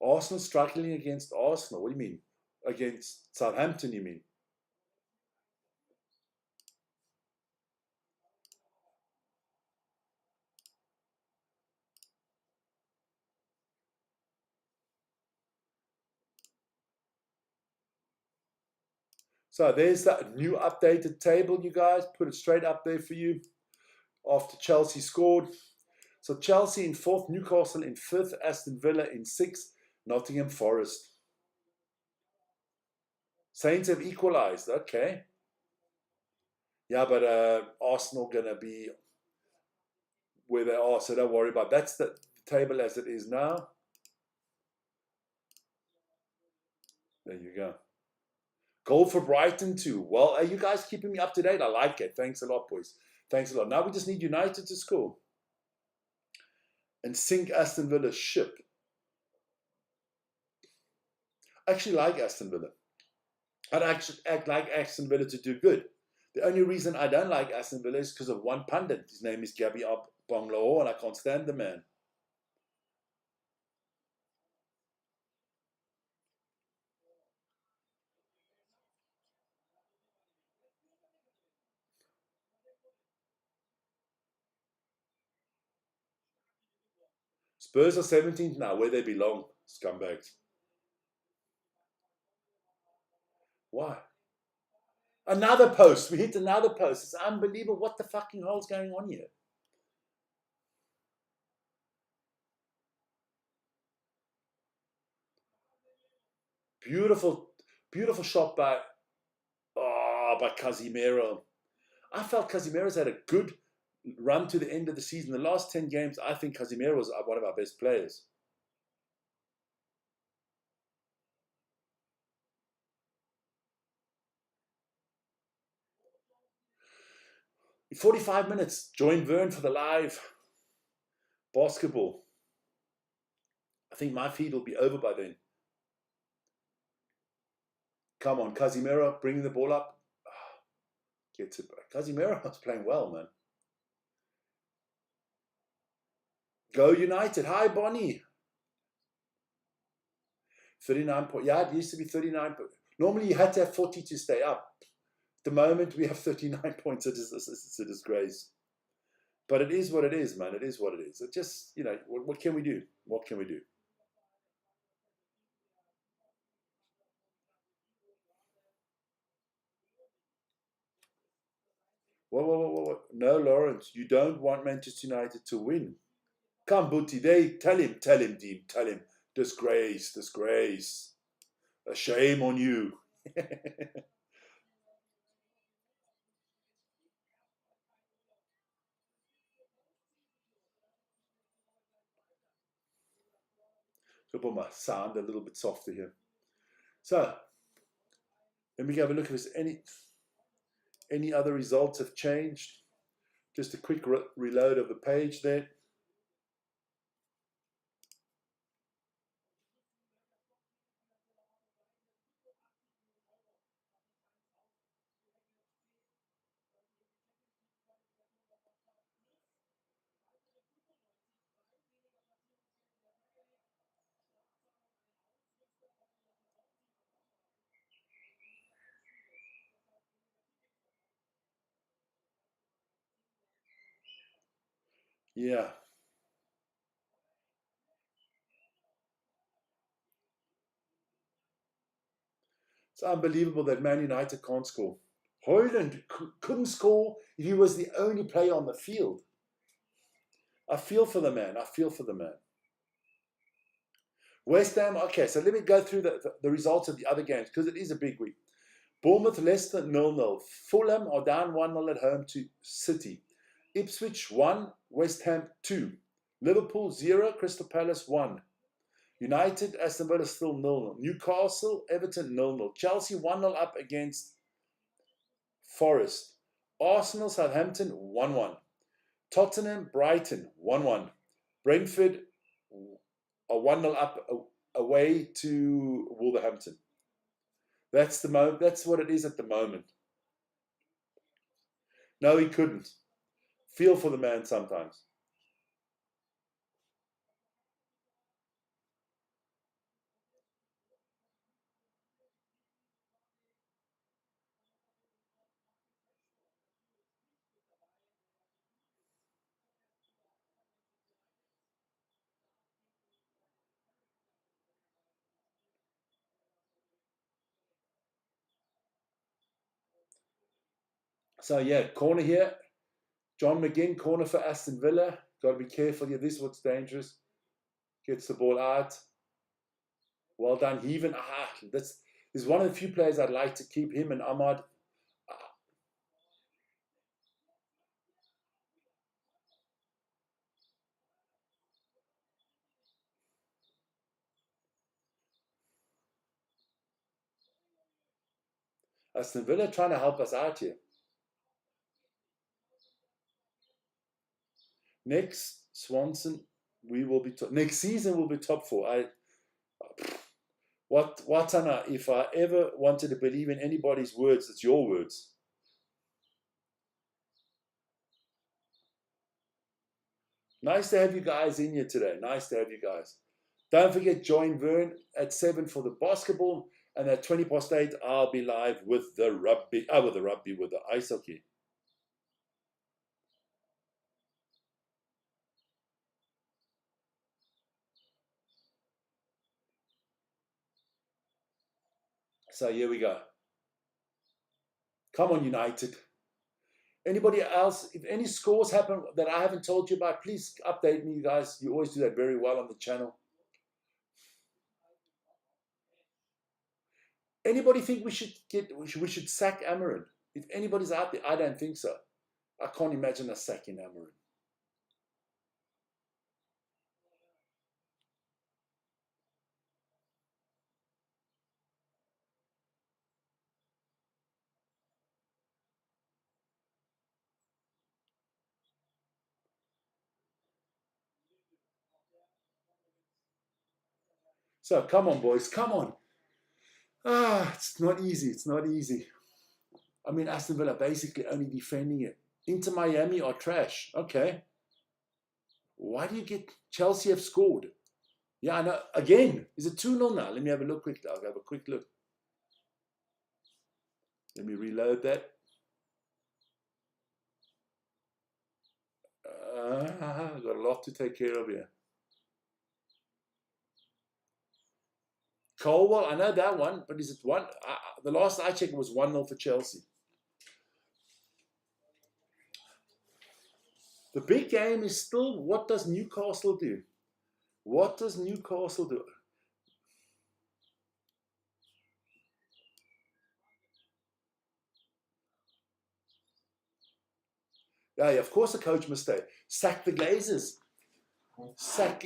Arsenal struggling against Arsenal. What do you mean? Against Southampton, you mean? So there's that new updated table, you guys. Put it straight up there for you after Chelsea scored. So Chelsea in 4th, Newcastle in 5th, Aston Villa in 6th, Nottingham Forest. Saints have equalized. Okay. Yeah, but Arsenal going to be where they are, so don't worry about it. That's the table as it is now. There you go. Goal for Brighton too. Well, are you guys keeping me up to date? I like it. Thanks a lot, boys. Thanks a lot. Now we just need United to score and sink Aston Villa's ship. I actually like Aston Villa. I'd actually like Aston Villa to do good. The only reason I don't like Aston Villa is because of one pundit. His name is Gabby Bonglao, and I can't stand the man. Spurs are 17th now, where they belong, scumbags. Why? Another post. We hit another post. It's unbelievable. What the fucking hell's going on here? Beautiful, beautiful shot by Casemiro. I felt Casemiro's had a good run to the end of the season. The last 10 games, I think Casemiro was one of our best players. In 45 minutes, join Vern for the live basketball. I think my feed will be over by then. Come on, Casemiro, bringing the ball up. Gets it back. Casemiro was playing well, man. Go United. Hi, Bonnie. 39 points. Yeah, it used to be 39. Normally, you had to have 40 to stay up. At the moment, we have 39 points. It's a disgrace. But it is what it is, man. It is what it is. It just, you know, what can we do? What can we do? Whoa. No, Lawrence, you don't want Manchester United to win. Come, Booty, tell him, Dean, tell him. Disgrace. A shame on you. I'll put my sound a little bit softer here. So, let me have a look if there's any other results have changed. Just a quick reload of the page there. Yeah. It's unbelievable that Man United can't score. Højlund couldn't score if he was the only player on the field. I feel for the man. I feel for the man. West Ham, okay, so let me go through the results of the other games because it is a big week. Bournemouth, Leicester, 0-0. Fulham are down 1-0 at home to City. Ipswich, 1. West Ham, 2. Liverpool, 0. Crystal Palace, 1. United, Aston Villa, still 0-0. Newcastle, Everton, 0-0. Chelsea, 1-0 up against Forest. Arsenal, Southampton, 1-1. Tottenham, Brighton, 1-1. Brentford are 1-0 up away to Wolverhampton. That's what it is at the moment. No, he couldn't. Feel for the man sometimes. So yeah, corner here. John McGinn, corner for Aston Villa. Got to be careful here. This looks dangerous. Gets the ball out. Well done, Heaven. This is one of the few players I'd like to keep, him and Ahmad. Aston Villa trying to help us out here. Next, Swanson, we will be next season we'll be top 4. Watana, if I ever wanted to believe in anybody's words, it's your words. Nice to have you guys in here today. Nice to have you guys. Don't forget, join Vern at 7 for the basketball, and at 8:20 I'll be live with the rugby, with the ice hockey. So here we go. Come on, United. Anybody else, if any scores happen that I haven't told you about, please update me, you guys. You always do that very well on the channel. Anybody think we should sack Amarin? If anybody's out there, I don't think so. I can't imagine us sacking Amarin. So come on, boys, come on. It's not easy. It's not easy. I mean, Aston Villa basically only defending it. Inter Miami are trash. Okay. Why do you get Chelsea have scored? Yeah, I know. Again, is it 2-0 now? Let me have a look quickly. I'll have a quick look. Let me reload that. I've got a lot to take care of here. Colwell, I know that one, but is it one? The last I checked was 1-0 for Chelsea. The big game is still, what does Newcastle do? What does Newcastle do? Yeah, of course the coach must stay. Sack the Glazers. Sack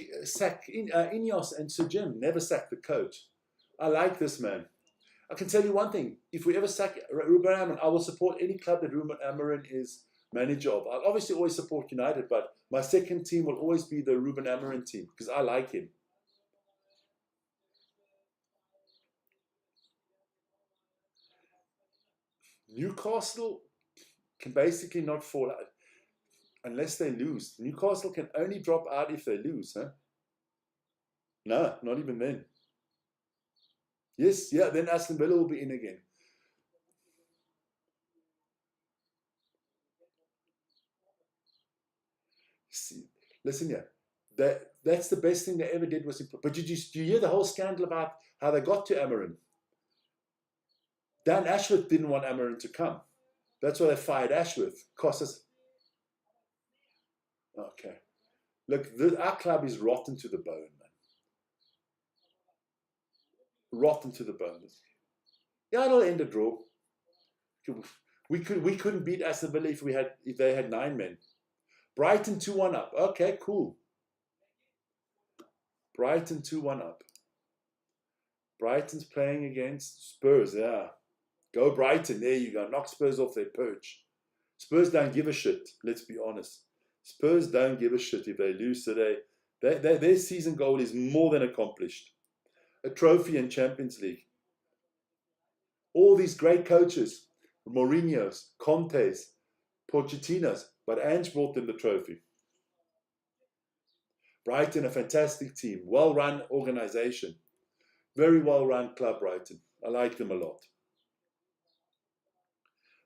Ineos and Sir Jim. Never sack the coach. I like this man. I can tell you one thing. If we ever sack Ruben Amorim, I will support any club that Ruben Amorim is manager of. I'll obviously always support United, but my second team will always be the Ruben Amorim team because I like him. Newcastle can basically not fall out unless they lose. Newcastle can only drop out if they lose, huh? No, not even then. Yes, yeah, then Aston Villa will be in again. See, listen here. That's the best thing they ever did was improve. But do you hear the whole scandal about how they got to Amorim? Dan Ashworth didn't want Amorim to come. That's why they fired Ashworth. Cost us. Okay. Look, our club is rotten to the bone, man. Rotten to the bone. Yeah, it'll end a draw. We couldn't beat Aston Villa if they had 9 men. Brighton 2-1 up. Okay, cool. Brighton 2-1 up. Brighton's playing against Spurs, yeah. Go Brighton, there you go. Knock Spurs off their perch. Spurs don't give a shit, let's be honest. Spurs don't give a shit if they lose today. Their season goal is more than accomplished. A trophy in Champions League. All these great coaches, Mourinho's, Conte's, Pochettino's, but Ange brought them the trophy. Brighton, a fantastic team, well-run organization. Very well-run club, Brighton. I like them a lot.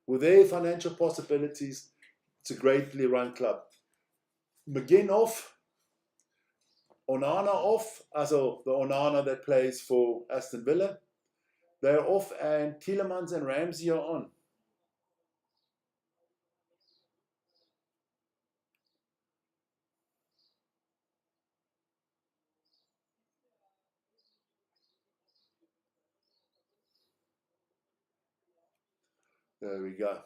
With their financial possibilities, it's a greatly run club. McGinn off, Onana off, also the Onana that plays for Aston Villa. They're off, and Tielemans and Ramsey are on. There we go.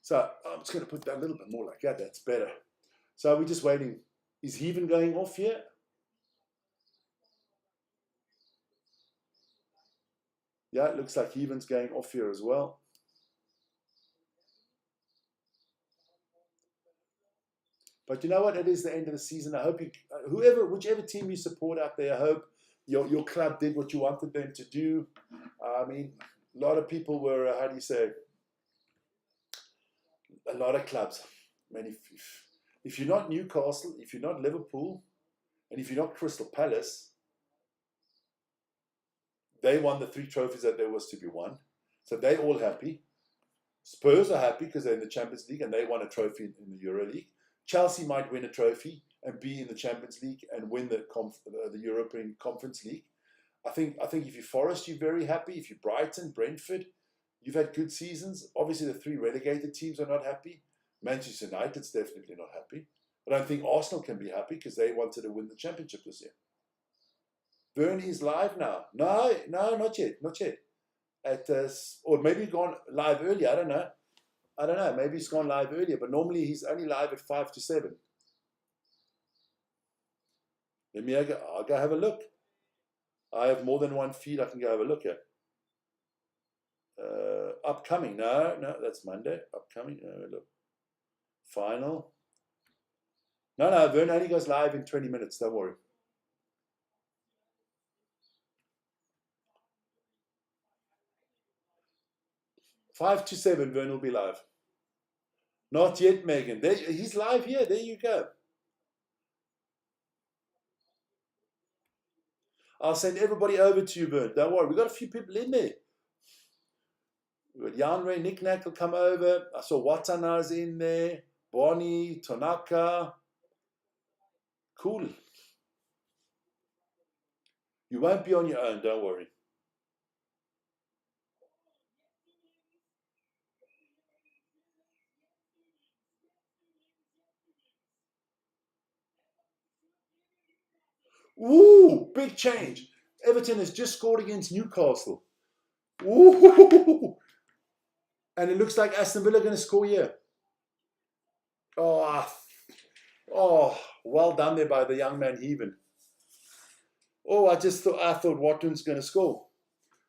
So I'm just going to put that a little bit more like that. That's better. So we're just waiting. Is Heaven going off here? Yeah, it looks like Heaven's going off here as well. But you know what? It is the end of the season. I hope whichever team you support out there, I hope your club did what you wanted them to do. I mean, a lot of people were, how do you say, a lot of clubs. I mean, if you're not Newcastle, if you're not Liverpool, and if you're not Crystal Palace, they won the 3 trophies that there was to be won. So they're all happy. Spurs are happy because they're in the Champions League and they won a trophy in the Euro League. Chelsea might win a trophy and be in the Champions League and win the European Conference League. I think if you're Forest, you're very happy. If you're Brighton, Brentford, you've had good seasons. Obviously, the 3 relegated teams are not happy. Manchester United's definitely not happy. I don't think Arsenal can be happy because they wanted to win the championship this year. Burnley is live now. No, not yet. Or maybe gone live early. I don't know. Maybe he's gone live earlier, but normally he's only live at 5 to 7. I'll go have a look. I have more than one feed I can go have a look at. Upcoming. No, that's Monday. Upcoming. Look. Final. No, Vern only goes live in 20 minutes. Don't worry. Five to 7, Vern will be live. Not yet, Megan. He's live here. There you go. I'll send everybody over to you, Vern. Don't worry. We've got a few people in there. We've got Jan Ray Nicknack will come over. I saw Watana's in there. Bonnie, Tanaka. Cool. You won't be on your own. Don't worry. Ooh, big change. Everton has just scored against Newcastle. Ooh. And it looks like Aston Villa are going to score here. Oh, well done there by the young man Heaven. Oh, I thought Watkins going to score.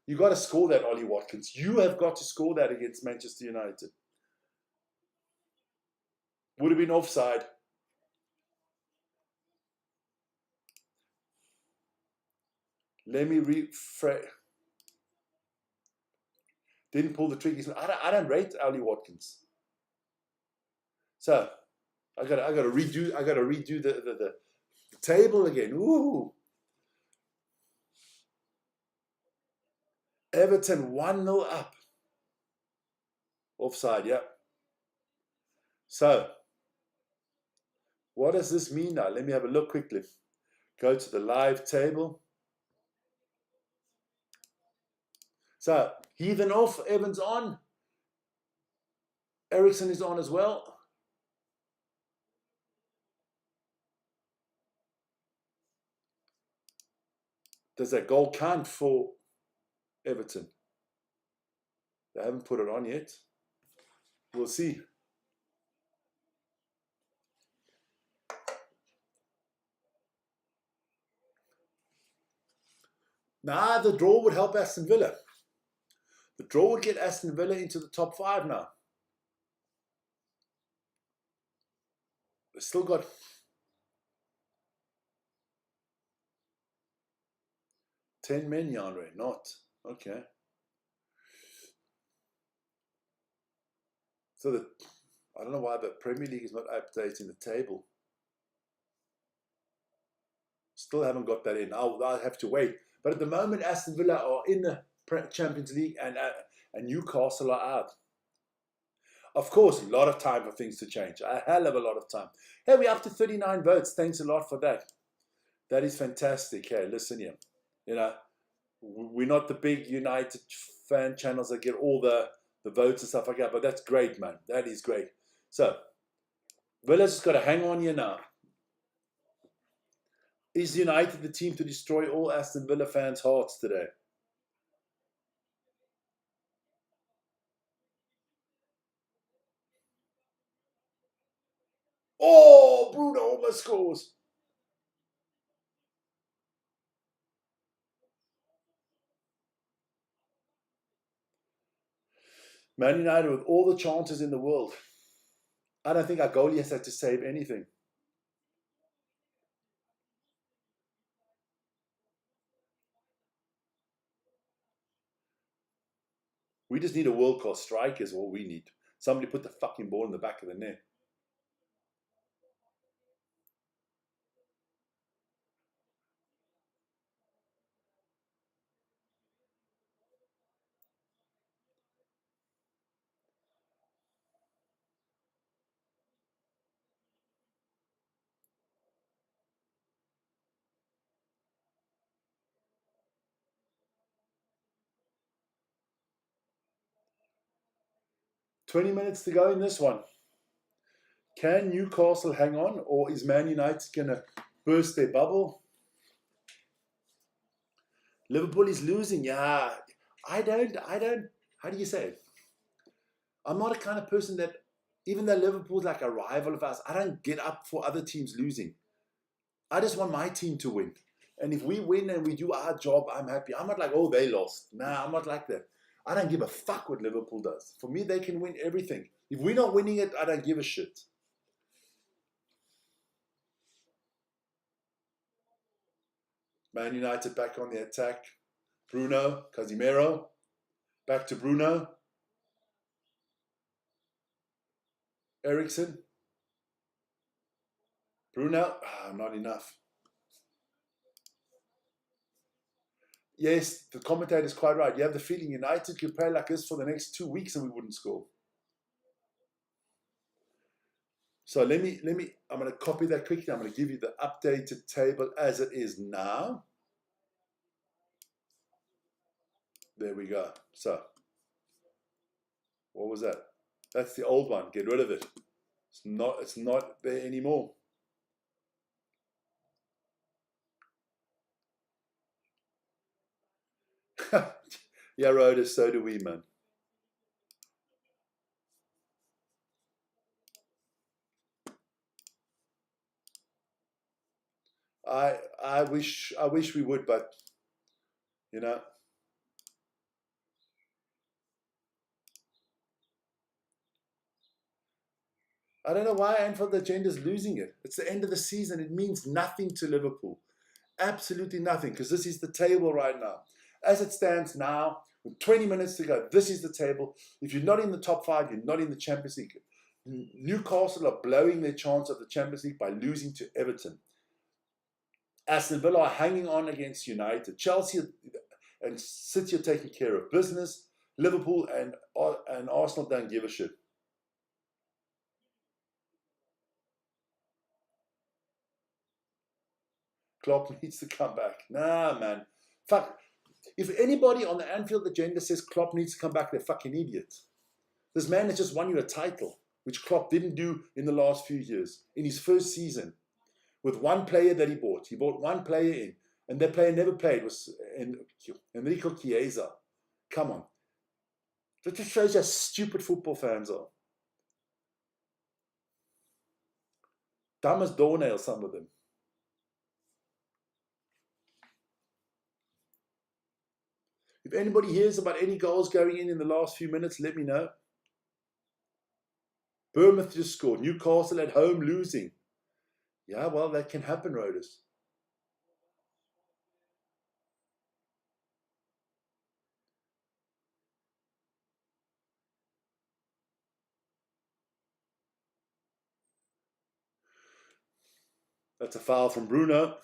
You got to score that, Ollie Watkins. You have got to score that against Manchester United. Would have been offside. Let me rephrase. Didn't pull the trigger. I don't rate Ollie Watkins. So I got to redo the table again. Ooh. Everton 1-0 up. Offside, yeah. So what does this mean now? Let me have a look quickly. Go to the live table. So Heathen off, Evans on. Ericsson is on as well. Does that goal count for Everton? They haven't put it on yet. We'll see. Nah, the draw would help Aston Villa. The draw would get Aston Villa into the top 5 now. They've still got 10 men, Yanre. Not. Okay. So I don't know why the Premier League is not updating the table. Still haven't got that in. I'll have to wait. But at the moment, Aston Villa are in the Champions League and Newcastle are out. Of course, a lot of time for things to change. A hell of a lot of time. Hey, we're up to 39 votes. Thanks a lot for that. That is fantastic. Hey, listen here. You know, we're not the big United fan channels that get all the votes and stuff like that, but that's great, man. That is great. So, Villa's just got to hang on here now. Is United the team to destroy all Aston Villa fans' hearts today? Oh, Bruno almost scores. Man United with all the chances in the world. I don't think our goalie has had to save anything. We just need a world-class striker is all we need. Somebody put the fucking ball in the back of the net. $20 minutes to go in this one. Can Newcastle hang on, or is Man United going to burst their bubble? Liverpool is losing. Yeah, I don't, how do you say it? I'm not a kind of person that, even though Liverpool's like a rival of ours, I don't get up for other teams losing. I just want my team to win. And if we win and we do our job, I'm happy. I'm not like, oh, they lost. Nah, I'm not like that. I don't give a fuck what Liverpool does. For me, they can win everything. If we're not winning it, I don't give a shit. Man United back on the attack. Bruno, Casemiro. Back to Bruno. Ericsson. Bruno. Not enough. Yes, the commentator is quite right. You have the feeling United could play like this for the next 2 weeks and we wouldn't score. So let me, I'm going to copy that quickly. I'm going to give you the updated table as it is now. There we go. So, what was that? That's the old one. Get rid of it. It's not there anymore. Yeah, Rhoda, so do we, man. I wish we would, but you know. I don't know why Anfield Agenda's losing it. It's the end of the season. It means nothing to Liverpool. Absolutely nothing, because this is the table right now. As it stands now, with 20 minutes to go, this is the table. If you're not in the top 5, you're not in the Champions League. Newcastle are blowing their chance of the Champions League by losing to Everton. Aston Villa are hanging on against United. Chelsea and City are taking care of business. Liverpool and Arsenal don't give a shit. Klopp needs to come back. Nah, man. Fuck. If anybody on the Anfield Agenda says Klopp needs to come back, they're fucking idiots. This man has just won you a title, which Klopp didn't do in the last few years. In his first season, with one player that he bought. He bought one player in, and that player never played. It was Enrico Chiesa. Come on. That just shows you how stupid football fans are. Dumb as doornails, some of them. If anybody hears about any goals going in the last few minutes, let me know. Bournemouth just scored. Newcastle at home losing. Yeah, well, that can happen, Rodus. That's a foul from Bruno.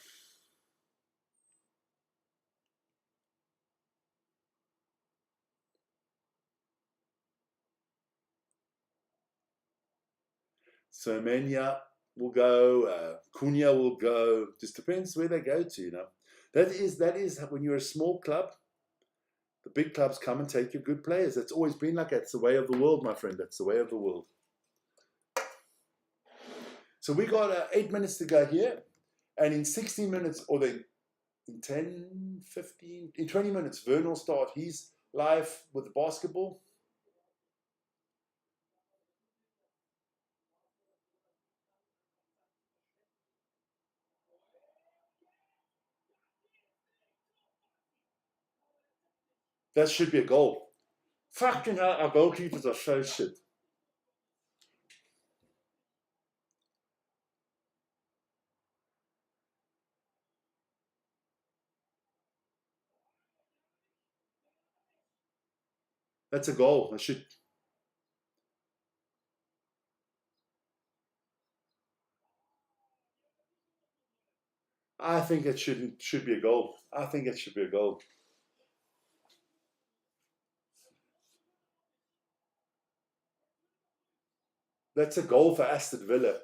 So Mania will go, Cunha will go. Just depends where they go to, you know. That is when you're a small club, the big clubs come and take your good players. That's always been like that. It's the way of the world, my friend. That's the way of the world. So we got 8 minutes to go here. And in 16 minutes, or then in 10, 15, in 20 minutes, Vern will start his live with the basketball. That should be a goal. Fucking hell, our goalkeepers are so shit. That's a goal. I should. I think it should be a goal. I think it should be a goal. That's a goal for Aston Villa.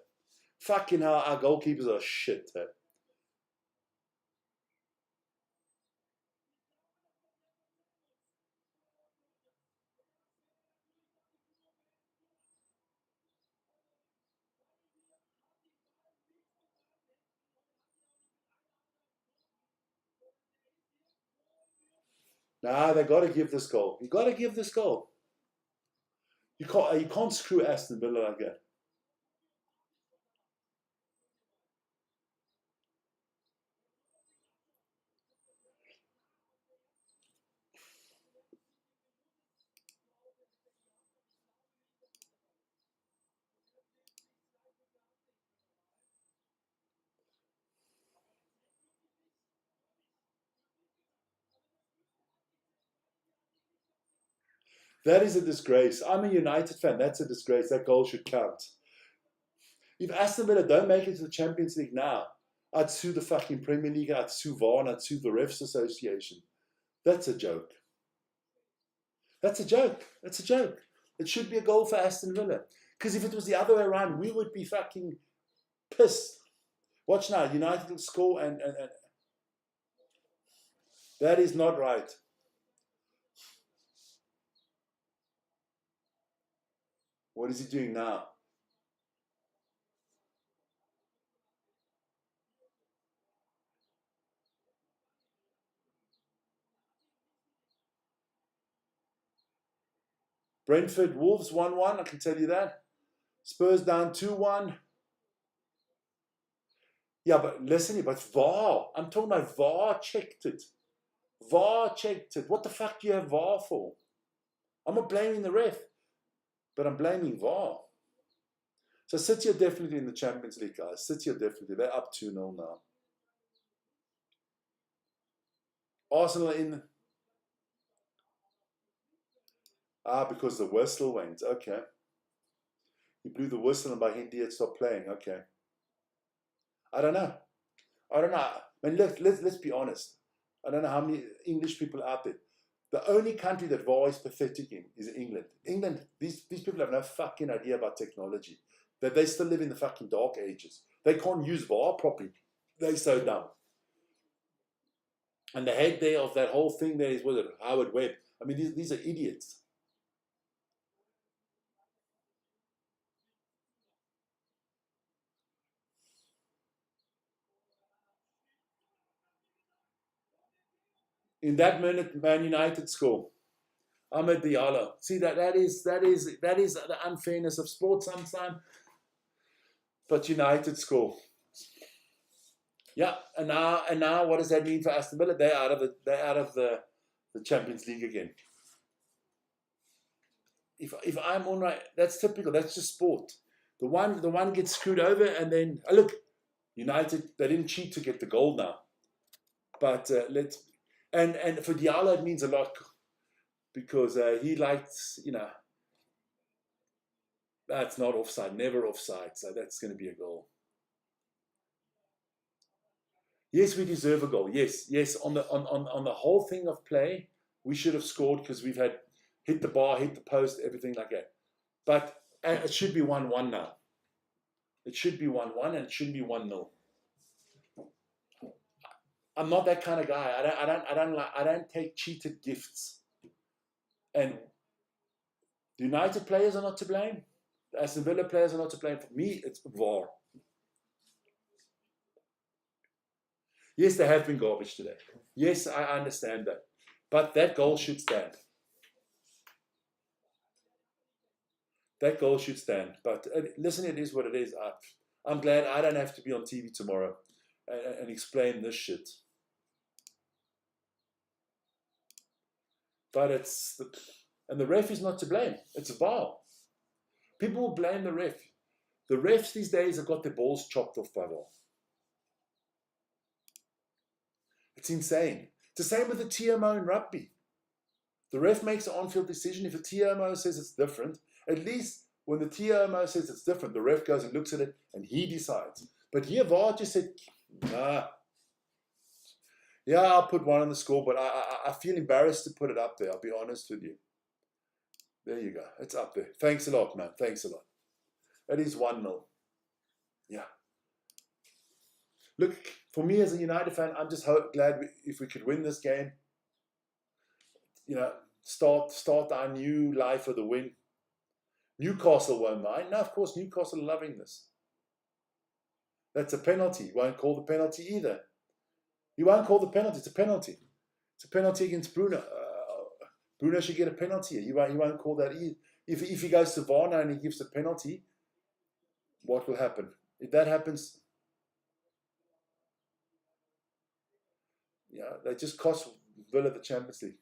Fucking hell, our goalkeepers are shit. Nah, they got to give this goal. You got to give this goal. You can't screw Aston Villa like that. That is a disgrace. I'm a United fan. That's a disgrace. That goal should count. If Aston Villa don't make it to the Champions League now, I'd sue the fucking Premier League. I'd sue VAR and I'd sue the Refs Association. That's a joke. That's a joke. That's a joke. It should be a goal for Aston Villa. Because if it was the other way around, we would be fucking pissed. Watch now. United will score and that is not right. What is he doing now? Brentford Wolves 1-1, I can tell you that. Spurs down 2-1. Yeah, but listen, but VAR. I'm talking about VAR checked it. VAR checked it. What the fuck do you have VAR for? I'm not blaming the ref, but I'm blaming VAR. So City are definitely in the Champions League, guys. City are definitely. They're up 2-0 now. Arsenal in. Because the whistle went. Okay. He blew the whistle and by Hindi it stopped playing. Okay. I don't know. I mean, let's be honest. I don't know how many English people out there. The only country that VAR is pathetic in is England. England, these people have no fucking idea about technology. That they still live in the fucking dark ages. They can't use VAR properly. They're so dumb. And the head there of that whole thing there is, was it Howard Webb? I mean, these are idiots. In that minute, Man United score. Ahmed Diallo. See that is the unfairness of sports sometimes. But United score. Yeah, and now what does that mean for Aston Villa? They're out of the Champions League again. If I'm on right, that's typical. That's just sport. The one gets screwed over, and then look, United, they didn't cheat to get the goal now. But and for Diallo it means a lot because he likes, that's not offside, never offside. So that's going to be a goal. Yes, we deserve a goal. Yes. On the whole thing of play, we should have scored because we've had hit the bar, hit the post, everything like that. But it should be 1-1 now. It should be 1-1 and it shouldn't be 1-0. I'm not that kind of guy. I don't take cheated gifts. And the United players are not to blame. The Aston Villa players are not to blame. For me, it's VAR. Yes, they have been garbage today. Yes, I understand that. But that goal should stand. That goal should stand. But listen, it is what it is. I'm glad I don't have to be on TV tomorrow and explain this shit. But and the ref is not to blame. It's VAR. People will blame the ref. The refs these days have got their balls chopped off by VAR. It's insane. It's the same with the TMO in rugby. The ref makes an on-field decision. If a TMO says it's different, at least when the TMO says it's different, the ref goes and looks at it and he decides. But here VAR just said, nah. Yeah, I'll put one on the score, but I feel embarrassed to put it up there. I'll be honest with you. There you go. It's up there. Thanks a lot, man. Thanks a lot. That is 1-0. Yeah. Look, for me as a United fan, I'm just glad if we could win this game. Start our new life with a win. Newcastle won't mind. No, of course, Newcastle are loving this. That's a penalty. He won't call the penalty either. He won't call the penalty. It's a penalty. It's a penalty against Bruno. Bruno should get a penalty. He won't call that either. If he goes to VAR now and he gives a penalty, what will happen? If that happens, they just cost Villa the Champions League.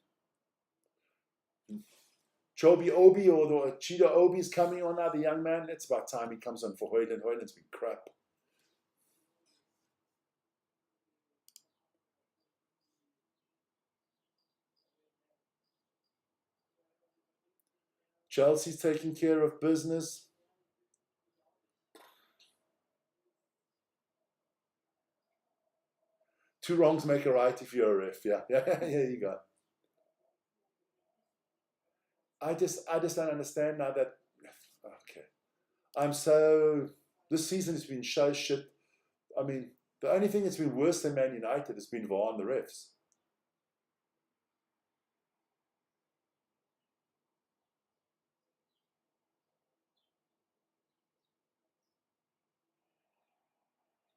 Chobi Obi or the Cheetah Obi is coming on now, the young man. It's about time he comes on for Hoyland. Hoyland's been crap. Chelsea's taking care of business. Two wrongs make a right if you're a ref. Yeah, here you go. I just don't understand now that. Okay, this season has been so shit. I mean, the only thing that's been worse than Man United has been VAR and the refs.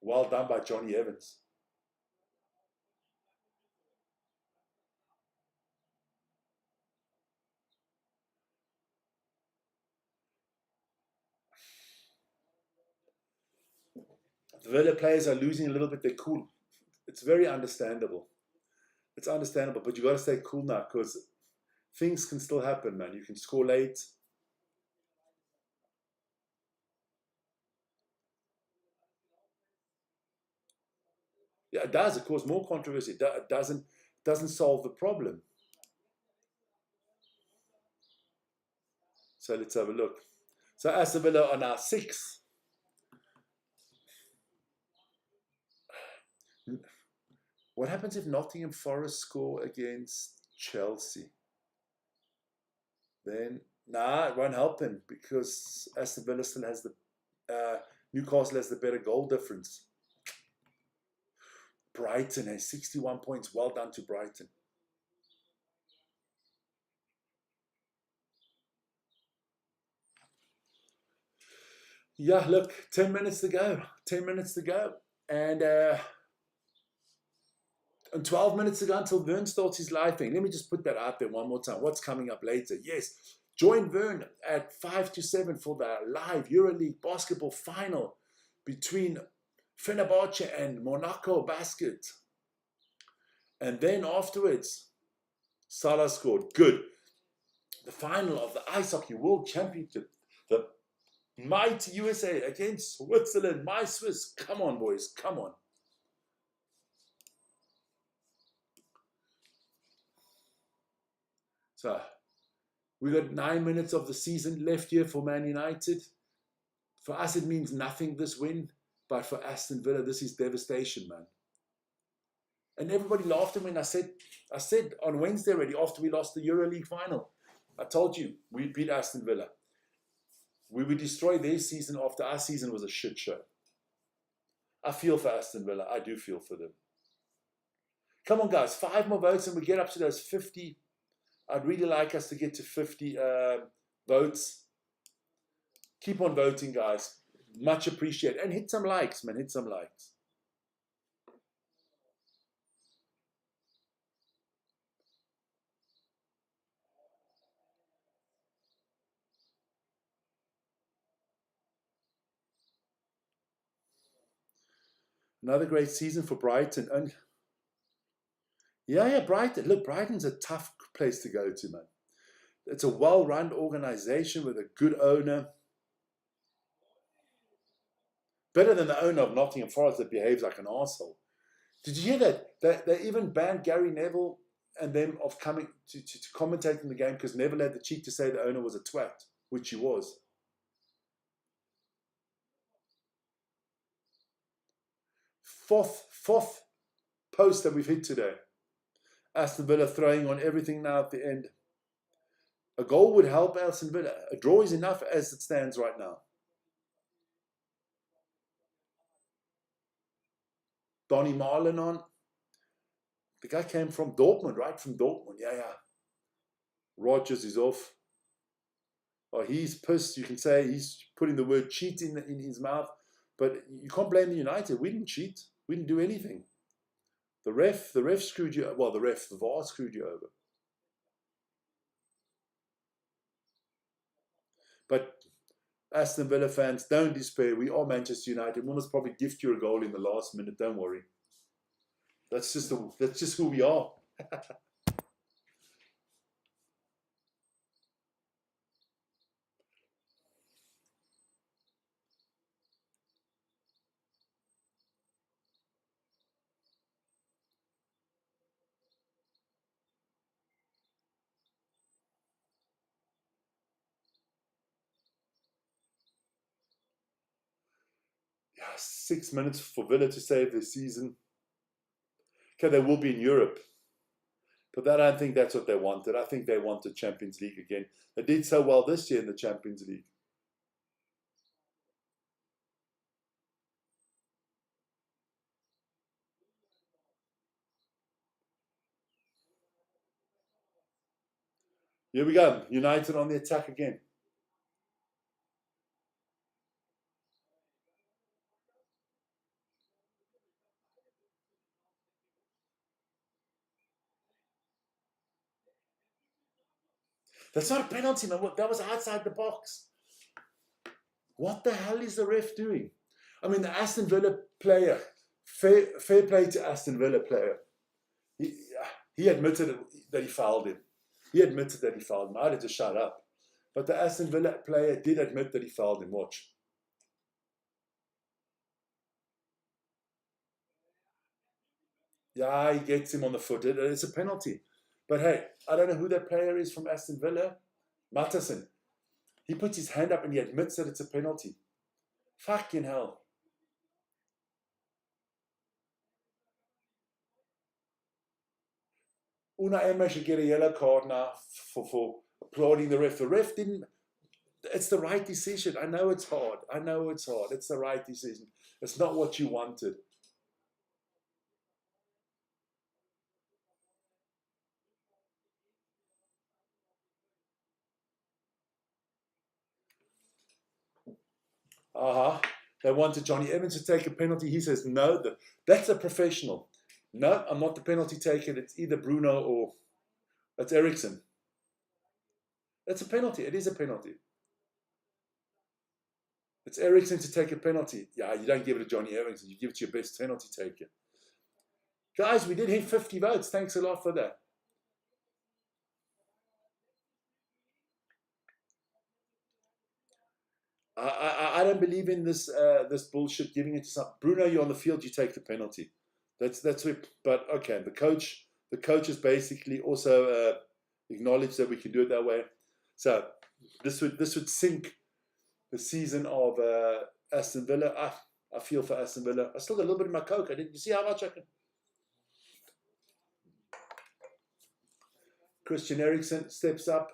Well done by Johnny Evans. The Villa players are losing a little bit their cool. It's very understandable. It's understandable, but you got to stay cool now because things can still happen, man. You can score late. Yeah, it does. It causes more controversy. It doesn't solve the problem. So let's have a look. So Aston Villa are now 6th. What happens if Nottingham Forest score against Chelsea? Then, it won't help them because Aston Villa still has Newcastle has the better goal difference. Brighton has 61 points. Well done to Brighton. Yeah, look, 10 minutes to go. 10 minutes to go. And 12 minutes to go until Vern starts his live thing. Let me just put that out there one more time. What's coming up later? Yes, join Vern at 5 to 7 for the live EuroLeague basketball final between Fenerbahce and Monaco Basket. And then afterwards, Salah scored. Good. The final of the Ice Hockey World Championship. The mighty USA against Switzerland. My Swiss. Come on, boys. Come on. So, we got 9 minutes of the season left here for Man United. For us, it means nothing, this win. But for Aston Villa, this is devastation, man. And everybody laughed at me when I said on Wednesday already, after we lost the EuroLeague final, I told you, we beat Aston Villa. We would destroy their season after our season was a shit show. I feel for Aston Villa. I do feel for them. Come on, guys. 5 more votes and we get up to those 50. I'd really like us to get to 50 votes. Keep on voting, guys. Much appreciated. And hit some likes, man. Hit some likes. Another great season for Brighton. And yeah, Brighton. Look, Brighton's a tough place to go to, man. It's a well-run organization with a good owner. Better than the owner of Nottingham Forest that behaves like an arsehole. Did you hear that? They even banned Gary Neville and them of coming to commentate in the game because Neville had the cheek to say the owner was a twat, which he was. Fourth post that we've hit today. Aston Villa throwing on everything now at the end. A goal would help Aston Villa. A draw is enough as it stands right now. Donny Marlin on. The guy came from Dortmund, right? From Dortmund, yeah. Rodgers is off. Oh, he's pissed. You can say he's putting the word cheat in his mouth. But you can't blame the United. We didn't cheat. We didn't do anything. The ref screwed you. Well, the VAR screwed you over. But Aston Villa fans, don't despair. We are Manchester United. We'll most probably gift you a goal in the last minute. Don't worry. That's just who we are. Yeah, 6 minutes for Villa to save their season. Okay, they will be in Europe. But I don't think that's what they wanted. I think they wanted Champions League again. They did so well this year in the Champions League. Here we go. United on the attack again. That's not a penalty, man. That was outside the box. What the hell is the ref doing? I mean, the Aston Villa player, fair play to Aston Villa player. He admitted that he fouled him. He admitted that he fouled him. I had to shut up. But the Aston Villa player did admit that he fouled him. Watch. Yeah, he gets him on the foot. It's a penalty. But hey, I don't know who that player is from Aston Villa. Matteson. He puts his hand up and he admits that it's a penalty. Fucking hell. Una Emma should get a yellow card now for applauding the ref. The ref didn't. It's the right decision. I know it's hard. I know it's hard. It's the right decision. It's not what you wanted. They wanted Johnny Evans to take a penalty. He says, no, that's a professional. No, I'm not the penalty taker. It's either Bruno or it's Eriksson. That's a penalty. It is a penalty. It's Eriksson to take a penalty. Yeah, you don't give it to Johnny Evans. You give it to your best penalty taker. Guys, we did hit 50 votes. Thanks a lot for that. I don't believe in this this bullshit giving it to some Bruno. You're on the field, you take the penalty. That's it. But okay, the coach has basically also acknowledged that we can do it that way. So this would sink the season of Aston Villa. I feel for Aston Villa. I still got a little bit in my Coke. You see how much I can. Christian Eriksen steps up.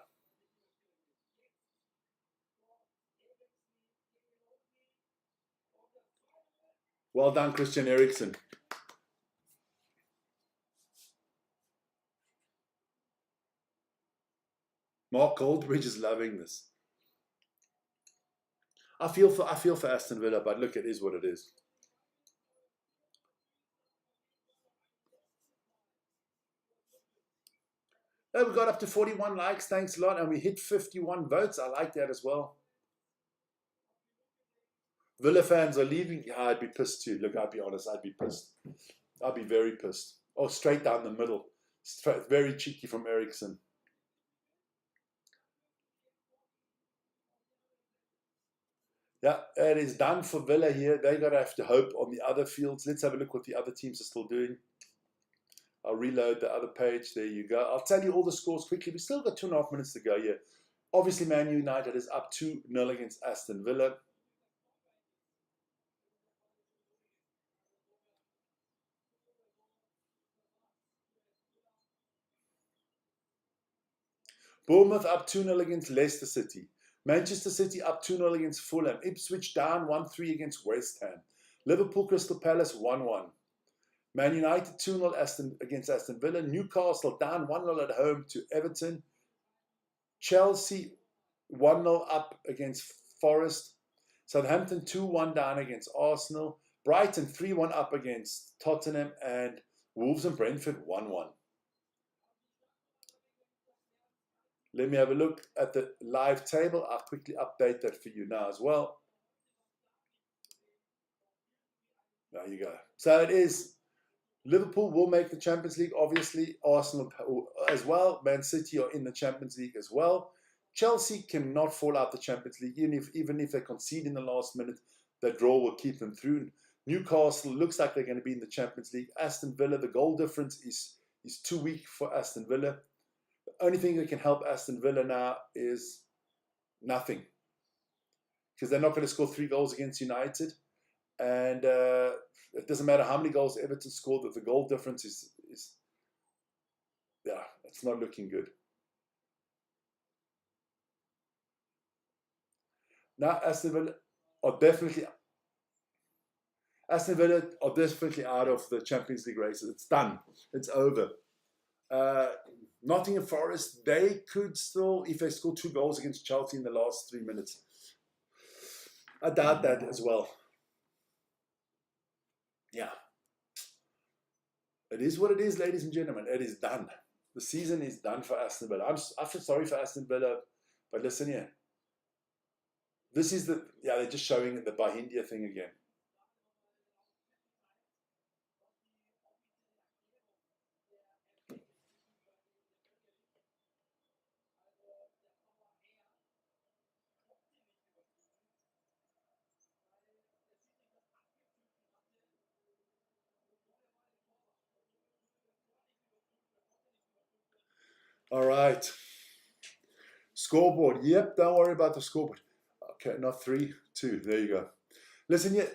Well done, Christian Eriksen. Mark Goldbridge is loving this. I feel for Aston Villa, but look, it is what it is. Oh, we got up to 41 likes, thanks a lot, and we hit 51 votes. I like that as well. Villa fans are leaving. Yeah, I'd be pissed too. Look, I'll be honest, I'd be pissed. I'd be very pissed. Oh, straight down the middle. Very cheeky from Eriksson. Yeah, it is done for Villa here. They're going to have to hope on the other fields. Let's have a look what the other teams are still doing. I'll reload the other page. There you go. I'll tell you all the scores quickly. We've still got 2.5 minutes to go here. Obviously, Man United is up 2-0 against Aston Villa. Bournemouth up 2-0 against Leicester City. Manchester City up 2-0 against Fulham. Ipswich down 1-3 against West Ham. Liverpool Crystal Palace 1-1. Man United 2-0 against Aston Villa. Newcastle down 1-0 at home to Everton. Chelsea 1-0 up against Forest. Southampton 2-1 down against Arsenal. Brighton 3-1 up against Tottenham. And Wolves and Brentford 1-1. Let me have a look at the live table. I'll quickly update that for you now as well. There you go. So it is Liverpool will make the Champions League, obviously. Arsenal as well. Man City are in the Champions League as well. Chelsea cannot fall out the Champions League. Even if they concede in the last minute, the draw will keep them through. Newcastle looks like they're going to be in the Champions League. Aston Villa, the goal difference is too weak for Aston Villa. The only thing that can help Aston Villa now is nothing. Because they're not going to score 3 goals against United. And it doesn't matter how many goals Everton scored, that the goal difference is yeah, it's not looking good. Now Aston Villa are definitely out of the Champions League races. It's done. It's over. Nottingham Forest, they could still, if they score 2 goals against Chelsea in the last 3 minutes. I doubt that as well. Yeah. It is what it is, ladies and gentlemen. It is done. The season is done for Aston Villa. I feel sorry for Aston Villa, but listen here. This is they're just showing the Bahia thing again. All right. Scoreboard. Yep, don't worry about the scoreboard. Okay, not 3-2. There you go. Listen, yeah,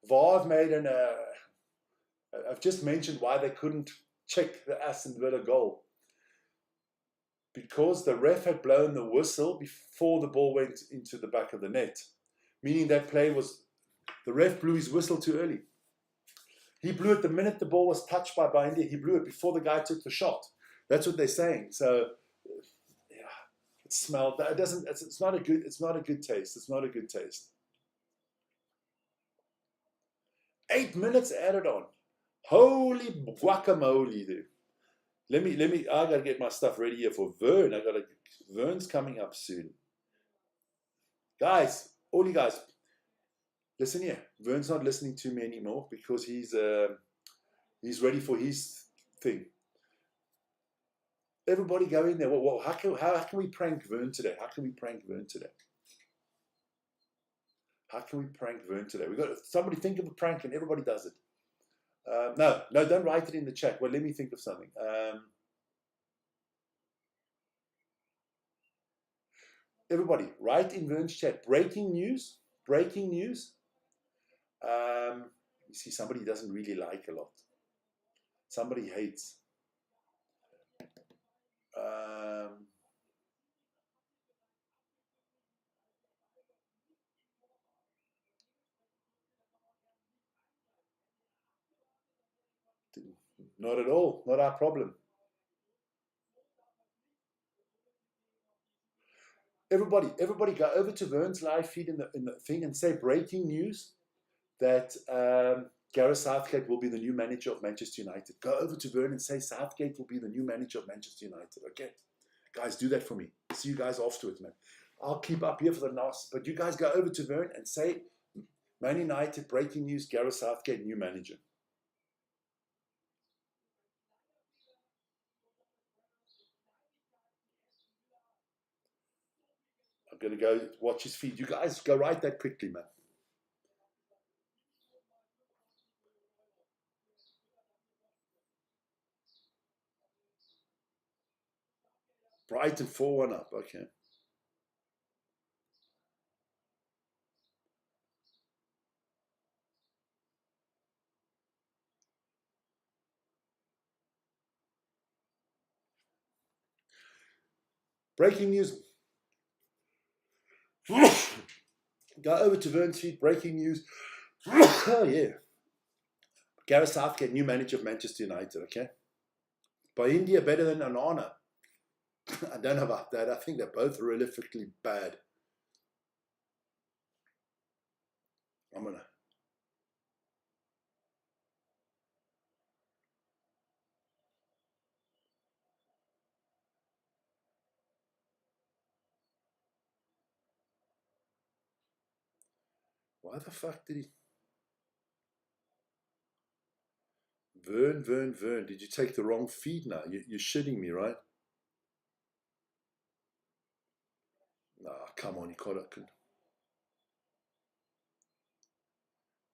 VAR have made I've just mentioned why they couldn't check the Aston Villa goal. Because the ref had blown the whistle before the ball went into the back of the net. Meaning that play was, the ref blew his whistle too early. He blew it the minute the ball was touched by India. He blew it before the guy took the shot. That's what they're saying. So, yeah, it smelled. That doesn't. It's not a good. It's not a good taste. It's not a good taste. 8 minutes added on. Holy guacamole, dude. Let me. I gotta get my stuff ready here for Vern. Vern's coming up soon. Guys, all you guys, listen here. Vern's not listening to me anymore because he's ready for his thing. Everybody go in there. Well, how can we prank Vern today? How can we prank Vern today? How can we prank Vern today? We got somebody think of a prank and everybody does it. No, don't write it in the chat. Well, let me think of something. Everybody, write in Vern's chat. Breaking news. Breaking news. You see, somebody doesn't really like a lot. Somebody hates. Not at all. Not our problem. Everybody go over to Vern's live feed in the thing and say breaking news that Gareth Southgate will be the new manager of Manchester United. Go over to Vern and say Southgate will be the new manager of Manchester United. Okay, guys, do that for me. See you guys afterwards, man. I'll keep up here for the last, but you guys go over to Vern and say Man United breaking news: Gareth Southgate new manager. I'm gonna go watch his feed. You guys go write that quickly, man. Brighton 4-1 up. Okay. Breaking news. Go over to Vern's feed. Breaking news. Oh yeah. Gareth Southgate, new manager of Manchester United. Okay. By India, better than Onana. I don't know about that. I think they're both horrifically bad. I'm gonna. Why the fuck did he? Vern. Did you take the wrong feed now? You're shitting me, right? Nah, come on, you can't.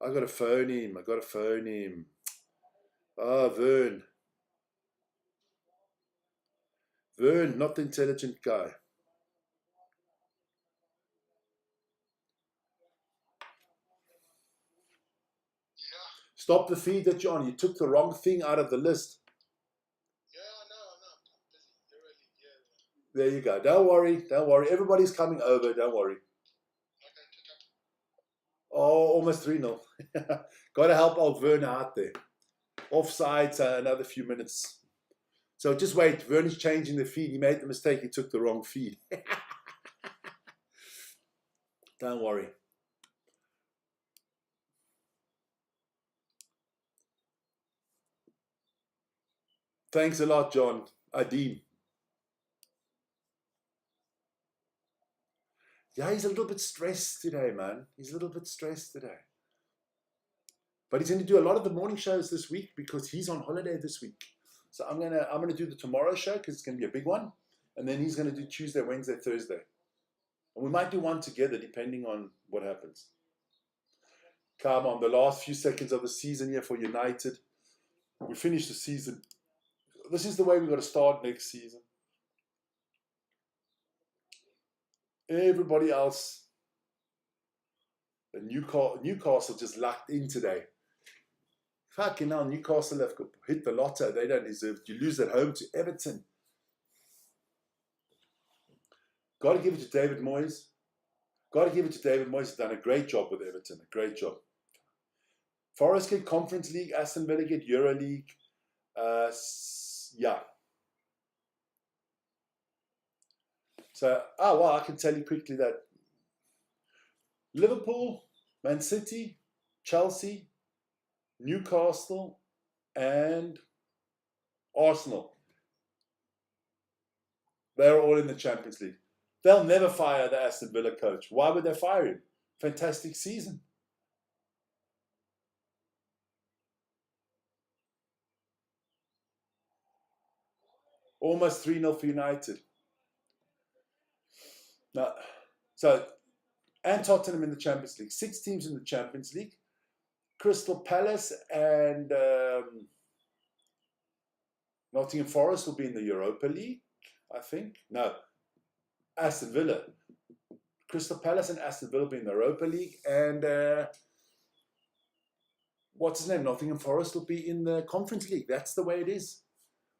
I gotta phone him. Ah, Vern. Vern, not the intelligent guy. Stop the feed that you're on. You took the wrong thing out of the list. Yeah, I know. I'm busy. There you go. Don't worry. Everybody's coming over. Don't worry. Oh, almost 3-0. Got to help old Vern out there. Offside, another few minutes. So just wait. Vern is changing the feed. He made the mistake. He took the wrong feed. Don't worry. Thanks a lot, John. Adim. Yeah, he's a little bit stressed today, man. He's a little bit stressed today. But he's going to do a lot of the morning shows this week because he's on holiday this week. So I'm gonna do the tomorrow show because it's going to be a big one, and then he's going to do Tuesday, Wednesday, Thursday, and we might do one together depending on what happens. Come on, the last few seconds of the season here for United. We finished the season this is the way we've got to start next season. Everybody else, Newcastle just lucked in today. Fucking hell, Newcastle have hit the lotto. They don't deserve it. You lose at home to Everton. Got to give it to David Moyes. He's done a great job with Everton. A great job. Forest get Conference League. Aston Villa get Euro League. Yeah. So, I can tell you quickly that Liverpool, Man City, Chelsea, Newcastle, and Arsenal, they're all in the Champions League. They'll never fire the Aston Villa coach. Why would they fire him? Fantastic season. Almost 3-0 for United. Now, and Tottenham in the Champions League. 6 teams in the Champions League. Crystal Palace and Nottingham Forest will be in the Europa League, I think. No, Aston Villa. Crystal Palace and Aston Villa will be in the Europa League. And what's his name? Nottingham Forest will be in the Conference League. That's the way it is.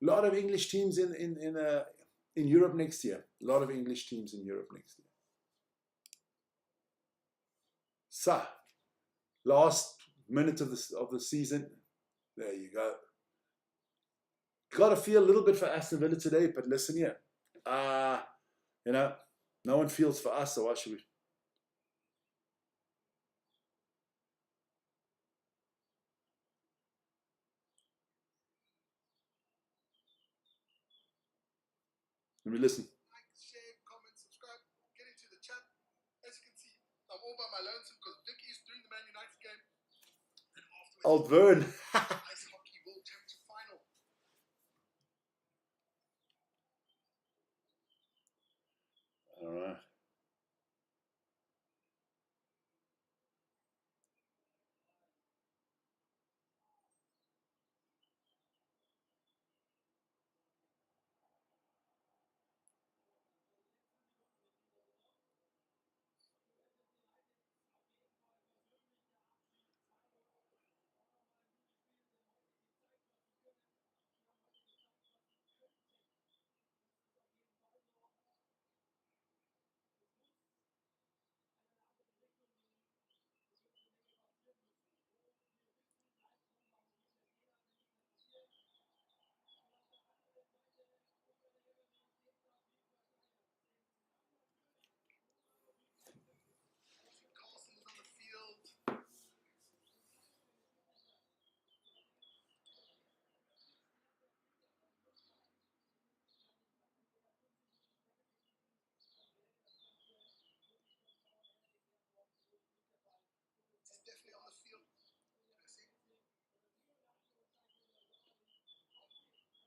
A lot of English teams in Europe next year. A lot of English teams in Europe next year. So, last minute of the season. There you go. Got to feel a little bit for Aston Villa today, but listen here. No one feels for us, so why should we? Let me listen. Like, share, comment, subscribe, get into the chat. As you can see, I'm all by my lonesome because Vicky is doing the Man United game. And afterwards, Old Vern. Ice Hockey World Championship Final. All right. Carlson is on the field. He's definitely on the field. I see.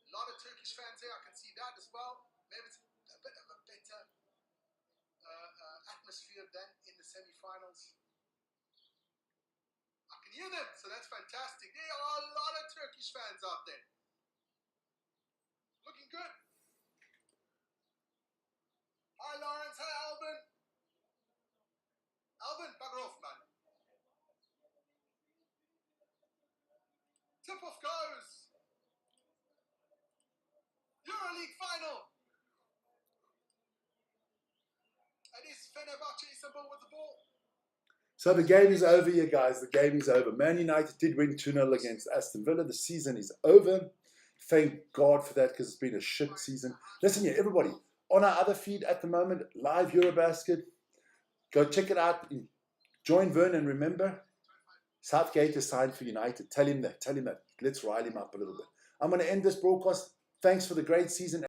A lot of Turkish fans here. I can see that as well. Maybe it's a bit of a better atmosphere than in the semi-finals. I can hear them, so that's fantastic. There are a lot of Turkish fans out there. Looking good. Hi, Lawrence. Hi, Alvin. Alvin, bugger off, man. Tip-off goes. EuroLeague final. And it's Fenerbahce Istanbul with the ball. So the game is over here, guys. The game is over. Man United did win 2-0 against Aston Villa. The season is over. Thank God for that, because it's been a shit season. Listen here, everybody. On our other feed at the moment, live Eurobasket. Go check it out. Join Vern, and remember, Southgate is signed for United. Tell him that. Let's rile him up a little bit. I'm going to end this broadcast. Thanks for the great season.